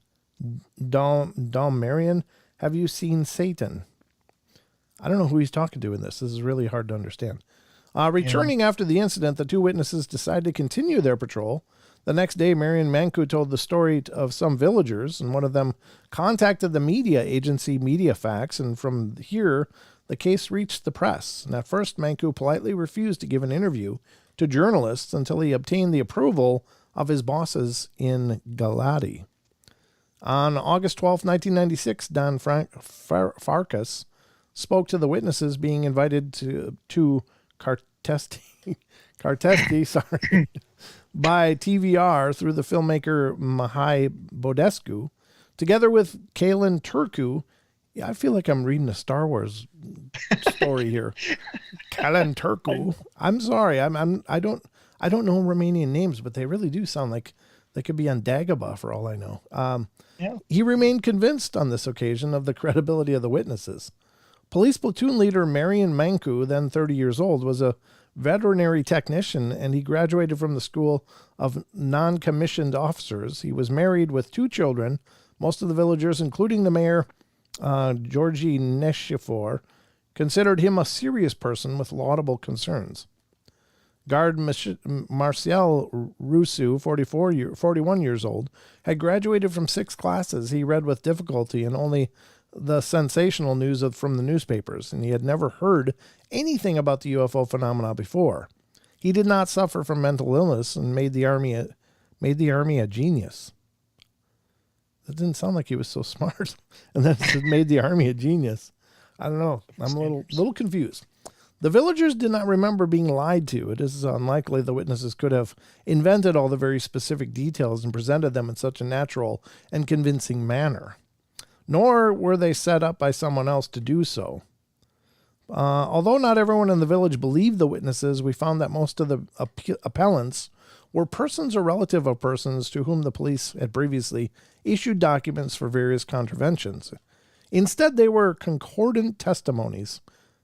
Dom Marion, have you seen Satan? I don't know who he's talking to in this. This is really hard to understand. Returning after the incident, the two witnesses decided to continue their patrol. The next day, Marion Manku told the story of some villagers, and one of them contacted the media agency MediaFax, and from here, the case reached the press. And at first, Manku politely refused to give an interview to journalists until he obtained the approval of his bosses in Galati. On August 12, 1996, Don Farkas spoke to the witnesses being invited to Cartesti, by TVR through the filmmaker Mihai Bodescu, together with Kalin Turku. Yeah, I feel like I'm reading a Star Wars story here. Kalin Turku. I'm sorry. I don't know Romanian names, but they really do sound like they could be on Dagobah for all I know. He remained convinced on this occasion of the credibility of the witnesses. Police platoon leader Marion Manku, then 30 years old, was a veterinary technician, and he graduated from the School of Non-Commissioned Officers. He was married with 2 children. Most of the villagers, including the mayor, Georgi Neshifor, considered him a serious person with laudable concerns. Guard Marcel Rousseau, 41 years old, had graduated from 6 classes. He read with difficulty and only the sensational news from the newspapers, and he had never heard anything about the UFO phenomena before. He did not suffer from mental illness and made the army a genius. That didn't sound like he was so smart. And then it made the army a genius. I don't know. I'm a little confused. The villagers did not remember being lied to. It is unlikely the witnesses could have invented all the very specific details and presented them in such a natural and convincing manner. Nor were they set up by someone else to do so. Although not everyone in the village believed the witnesses, we found that most of the appellants were persons or relative of persons to whom the police had previously issued documents for various contraventions. Instead, they were concordant testimonies,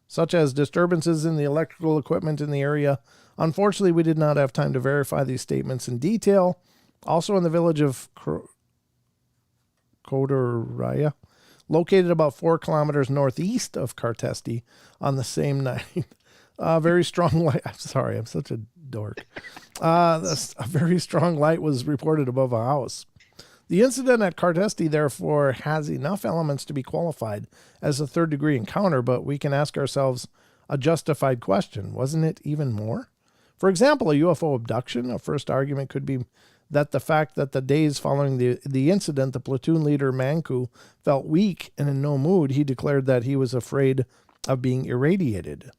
such as disturbances in the electrical equipment in the area. Unfortunately, we did not have time to verify these statements in detail. Also in the village of Kodoraya, located about 4 kilometers northeast of Cartesti, on the same night. Very strong light. I'm sorry, I'm such a dork. A very strong light was reported above a house. The incident at Cartesti, therefore, has enough elements to be qualified as a third-degree encounter, but we can ask ourselves a justified question. Wasn't it even more? For example, a UFO abduction, a first argument could be that the fact that the days following the incident, the platoon leader Manku felt weak and in no mood. He declared that he was afraid of being irradiated.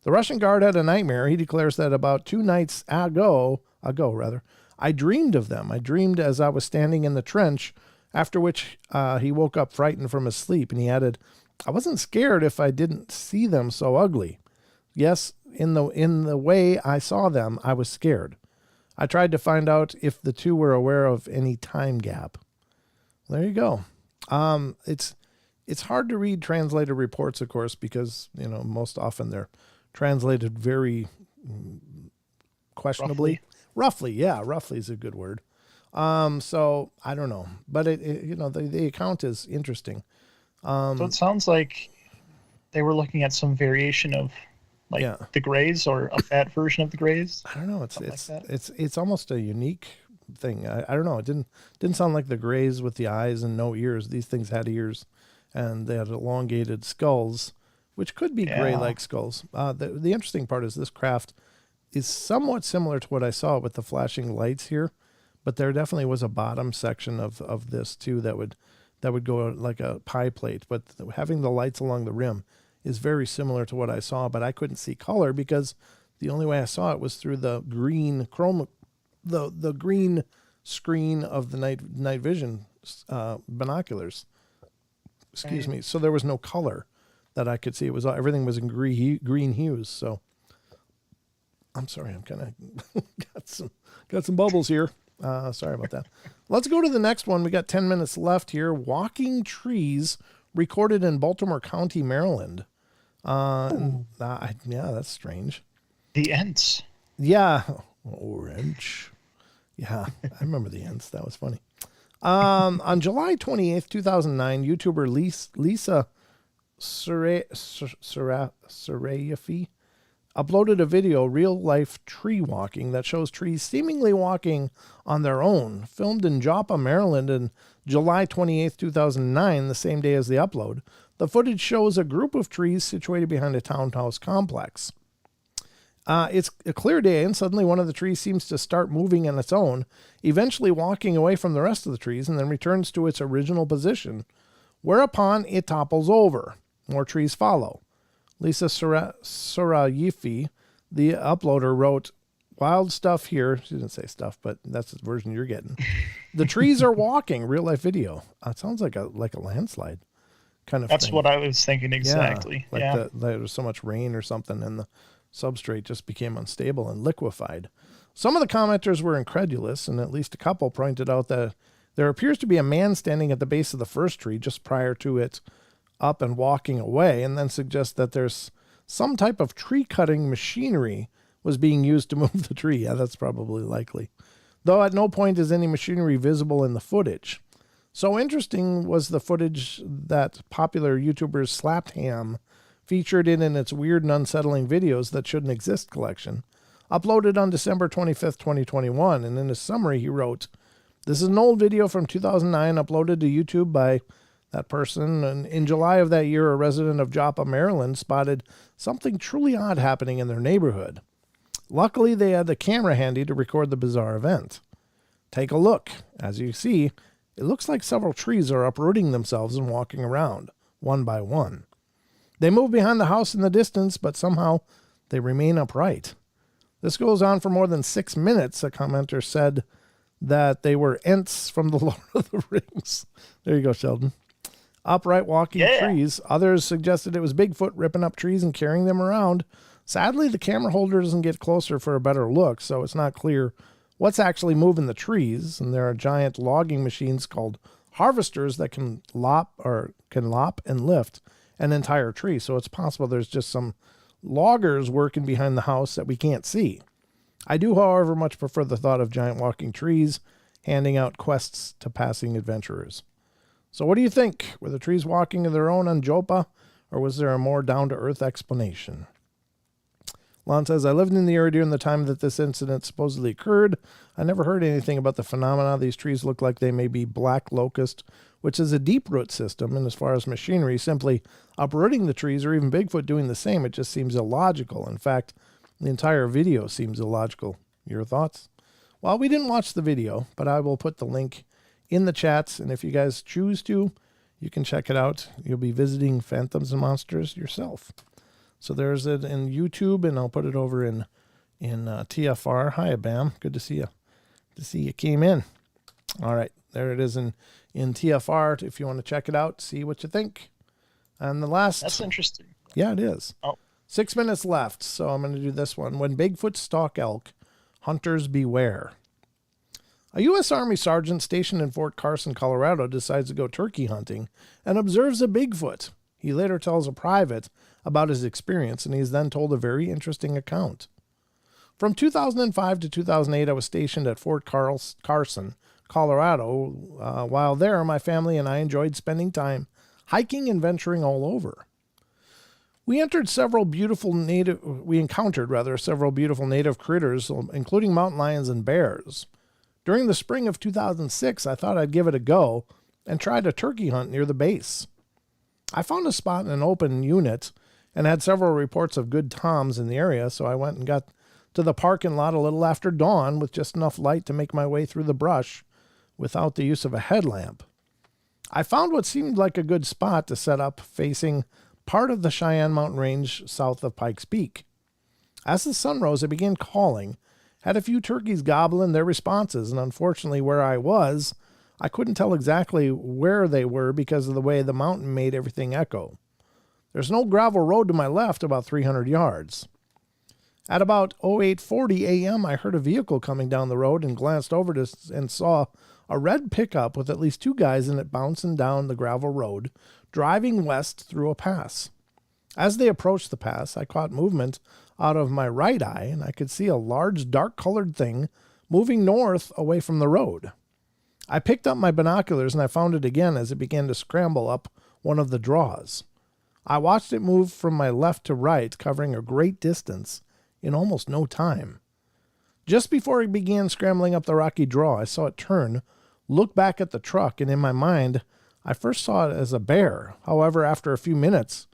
The Russian guard had a nightmare. He declares that about 2 nights ago, I dreamed of them. I dreamed as I was standing in the trench, after which he woke up frightened from his sleep, and he added, I wasn't scared if I didn't see them so ugly. Yes, in the way I saw them, I was scared. I tried to find out if the two were aware of any time gap. There you go. It's hard to read translated reports, of course, because, most often they're translated very questionably. Roughly is a good word. So I don't know, but the account is interesting. So it sounds like they were looking at some variation of the Greys, or a fat version of the Greys. I don't know. It's almost a unique thing. I don't know. It didn't sound like the Greys with the eyes and no ears. These things had ears, and they had elongated skulls, which could be gray-like skulls. The interesting part is this craft is somewhat similar to what I saw with the flashing lights here, but there definitely was a bottom section of this too that would go like a pie plate. But having the lights along the rim, is very similar to what I saw, but I couldn't see color because the only way I saw it was through the green the green screen of the night vision binoculars. Excuse me. So there was no color that I could see. It was everything was in green hues. So I'm sorry, I'm kind of got some bubbles here. Sorry about that. Let's go to the next one. We got 10 minutes left here. Walking trees recorded in Baltimore County, Maryland. Yeah, that's strange. The Ents. Yeah. Orange. Yeah, I remember the Ents. That was funny. On July 28th, 2009, YouTuber Lisa Sarayafi uploaded a video, real-life tree walking, that shows trees seemingly walking on their own, filmed in Joppa, Maryland on July 28th, 2009, the same day as the upload. The footage shows a group of trees situated behind a townhouse complex. It's a clear day, and suddenly one of the trees seems to start moving on its own, eventually walking away from the rest of the trees, and then returns to its original position, whereupon it topples over. More trees follow. Lisa Sarayifi, the uploader, wrote, "Wild stuff here." She didn't say stuff, but that's the version you're getting. "The trees are walking." Real life video. It sounds like a landslide kind of That's thing. what I was thinking exactly. Yeah, there was so much rain or something, and the substrate just became unstable and liquefied. Some of the commenters were incredulous, and at least a couple pointed out that there appears to be a man standing at the base of the first tree just prior to it up and walking away, and then suggest that there's some type of tree cutting machinery was being used to move the tree. Yeah, that's probably likely. Though at no point is any machinery visible in the footage. So interesting was the footage that popular YouTuber Slapped Ham featured in its weird and unsettling videos that shouldn't exist collection, uploaded on December 25th, 2021. And in his summary, he wrote, "This is an old video from 2009 uploaded to YouTube by that person. And in July of that year, a resident of Joppa, Maryland, spotted something truly odd happening in their neighborhood. Luckily, they had the camera handy to record the bizarre event. Take a look. As you see, it looks like several trees are uprooting themselves and walking around, one by one. They move behind the house in the distance, but somehow they remain upright. This goes on for more than 6 minutes." A commenter said that they were Ents from the Lord of the Rings. There you go, Sheldon. Upright walking trees. Others suggested it was Bigfoot ripping up trees and carrying them around. Sadly, the camera holder doesn't get closer for a better look, so it's not clear what's actually moving the trees. And there are giant logging machines called harvesters that can lop and lift an entire tree. So it's possible there's just some loggers working behind the house that we can't see. I do, however, much prefer the thought of giant walking trees handing out quests to passing adventurers. So what do you think? Were the trees walking of their own on Joppa, or was there a more down-to-earth explanation? Lon says, "I lived in the area during the time that this incident supposedly occurred. I never heard anything about the phenomena. These trees look like they may be black locust, which is a deep root system, and as far as machinery, simply uprooting the trees or even Bigfoot doing the same, it just seems illogical. In fact, the entire video seems illogical. Your thoughts?" Well, we didn't watch the video, but I will put the link in the chats, and if you guys choose to, you can check it out. You'll be visiting Phantoms and Monsters yourself. So there's it in YouTube, and I'll put it over in TFR. Hi, Bam. Good to see you. To see you came in. All right, there it is in TFR. If you want to check it out, see what you think. And the last... That's interesting. Yeah, it is. Oh. 6 minutes left, so I'm going to do this one. When Bigfoot stalk elk, hunters beware. A U.S. Army sergeant stationed in Fort Carson, Colorado, decides to go turkey hunting and observes a Bigfoot. He later tells a private about his experience, and he's then told a very interesting account. From 2005 to 2008, I was stationed at Fort Carson, Colorado. While there, my family and I enjoyed spending time hiking and venturing all over. We encountered several beautiful native critters, including mountain lions and bears. During the spring of 2006, I thought I'd give it a go and tried a turkey hunt near the base. I found a spot in an open unit and had several reports of good toms in the area, so I went and got to the parking lot a little after dawn with just enough light to make my way through the brush without the use of a headlamp. I found what seemed like a good spot to set up facing part of the Cheyenne Mountain Range south of Pikes Peak. As the sun rose, I began calling, had a few turkeys gobbling their responses, and unfortunately where I was, I couldn't tell exactly where they were because of the way the mountain made everything echo. There's an old gravel road to my left about 300 yards. At about 08:40 a.m., I heard a vehicle coming down the road and glanced over and saw a red pickup with at least 2 guys in it bouncing down the gravel road, driving west through a pass. As they approached the pass, I caught movement out of my right eye, and I could see a large dark-colored thing moving north away from the road. I picked up my binoculars, and I found it again as it began to scramble up one of the draws. I watched it move from my left to right, covering a great distance in almost no time. Just before it began scrambling up the rocky draw, I saw it turn, look back at the truck, and in my mind, I first saw it as a bear. However, after a few minutes,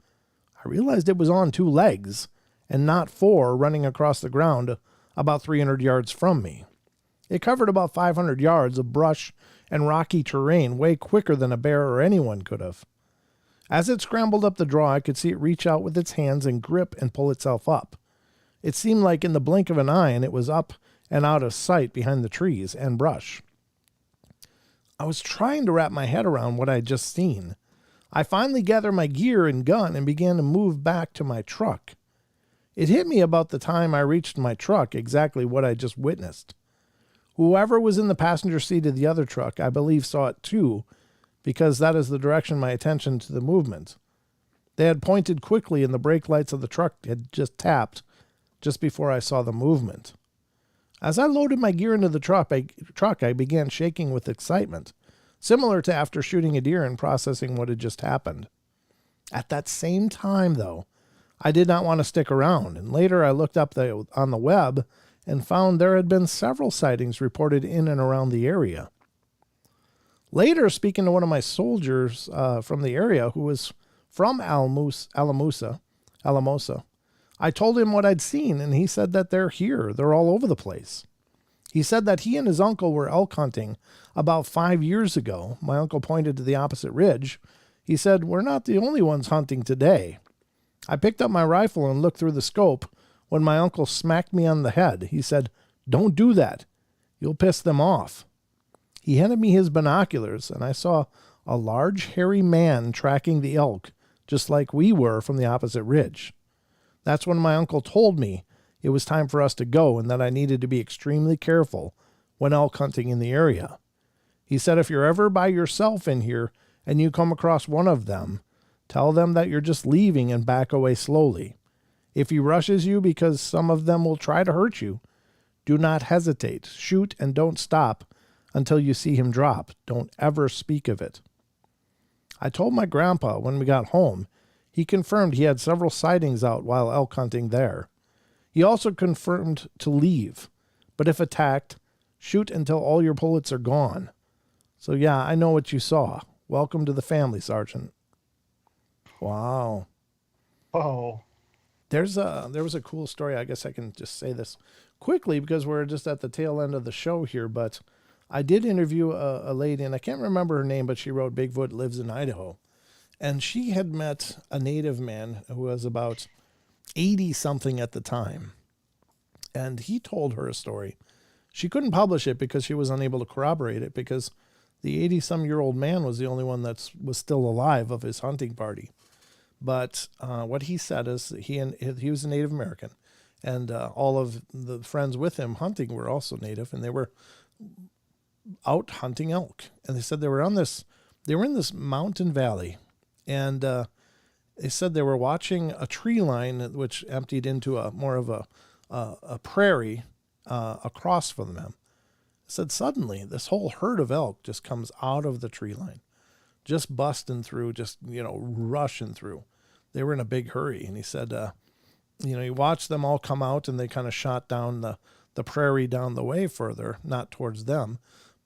I realized it was on 2 legs and not 4 running across the ground about 300 yards from me. It covered about 500 yards of brush and rocky terrain way quicker than a bear or anyone could have. As it scrambled up the draw, I could see it reach out with its hands and grip and pull itself up. It seemed like in the blink of an eye, and it was up and out of sight behind the trees and brush. I was trying to wrap my head around what I had just seen. I finally gathered my gear and gun and began to move back to my truck. It hit me about the time I reached my truck exactly what I just witnessed. Whoever was in the passenger seat of the other truck, I believe, saw it too, because that is the direction my attention to the movement. They had pointed quickly, and the brake lights of the truck had just tapped just before I saw the movement. As I loaded my gear into the truck, I began shaking with excitement, similar to after shooting a deer and processing what had just happened. At that same time, though, I did not want to stick around, and later I looked up on the web and found there had been several sightings reported in and around the area. Later, speaking to one of my soldiers from the area who was from Alamosa, I told him what I'd seen, and he said that they're here. They're all over the place. He said that he and his uncle were elk hunting about 5 years ago. My uncle pointed to the opposite ridge. He said, "We're not the only ones hunting today." I picked up my rifle and looked through the scope when my uncle smacked me on the head. He said, "Don't do that. You'll piss them off." He handed me his binoculars, and I saw a large, hairy man tracking the elk, just like we were from the opposite ridge. That's when my uncle told me it was time for us to go and that I needed to be extremely careful when elk hunting in the area. He said, "If you're ever by yourself in here and you come across one of them, tell them that you're just leaving and back away slowly. If he rushes you because some of them will try to hurt you, do not hesitate. Shoot and don't stop until you see him drop. Don't ever speak of it." I told my grandpa when we got home. He confirmed he had several sightings out while elk hunting there. He also confirmed to leave, but if attacked, shoot until all your bullets are gone. So yeah, I know what you saw. Welcome to the family, Sergeant. Wow. Oh. There was a cool story. I guess I can just say this quickly because we're just at the tail end of the show here, but I did interview a lady, and I can't remember her name, but she wrote Bigfoot Lives in Idaho. And she had met a native man who was about 80-something at the time. And he told her a story. She couldn't publish it because she was unable to corroborate it because the 80-some-year-old man was the only one that was still alive of his hunting party. But what he said is he was a Native American, and all of the friends with him hunting were also Native, and they were out hunting elk. And they said they were in this mountain valley, and they said they were watching a tree line which emptied into more of a prairie across from them. They said suddenly this whole herd of elk just comes out of the tree line, just busting through, just rushing through. They were in a big hurry, and he said, he watched them all come out, and they kind of shot down the prairie down the way further, not towards them.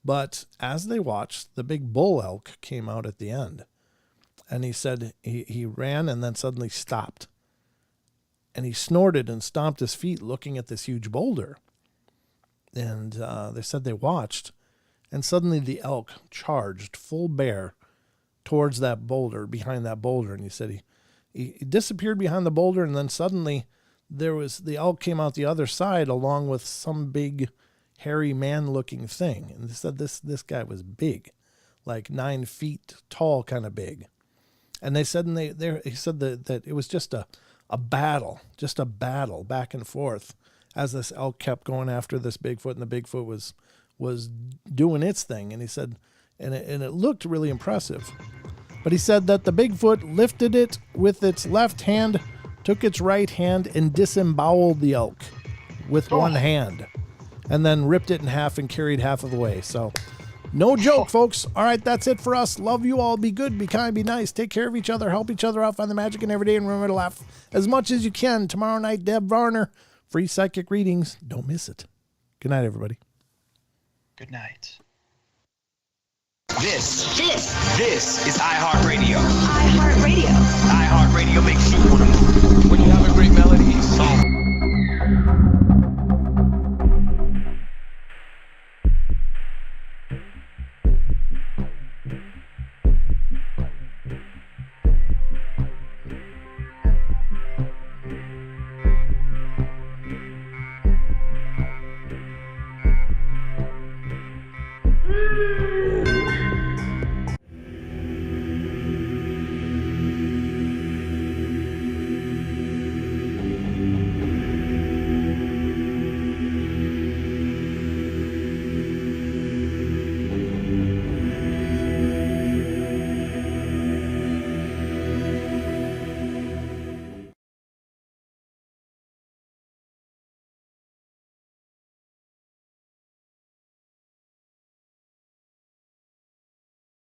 But as they watched, the big bull elk came out at the end. And he said he ran and then suddenly stopped. And he snorted and stomped his feet looking at this huge boulder. And they said they watched. And suddenly the elk charged full bear towards that boulder, behind that boulder. And he said He disappeared behind the boulder, and then suddenly the elk came out the other side along with some big, hairy man-looking thing. And they said this guy was big, like 9 feet tall, kind of big. And they said, he said that it was just a battle back and forth as this elk kept going after this Bigfoot, and the Bigfoot was doing its thing. And he said, and it looked really impressive. But he said that the Bigfoot lifted it with its left hand, took its right hand, and disemboweled the elk with one hand, and then ripped it in half and carried half of the way. So, no joke, folks. All right, that's it for us. Love you all. Be good, be kind, be nice. Take care of each other. Help each other out. Find the magic in every day, and remember to laugh as much as you can. Tomorrow night, Deb Varner, free psychic readings. Don't miss it. Good night, everybody. Good night. This is iHeartRadio. iHeartRadio. iHeartRadio makes you want to move. When you have a great melody, song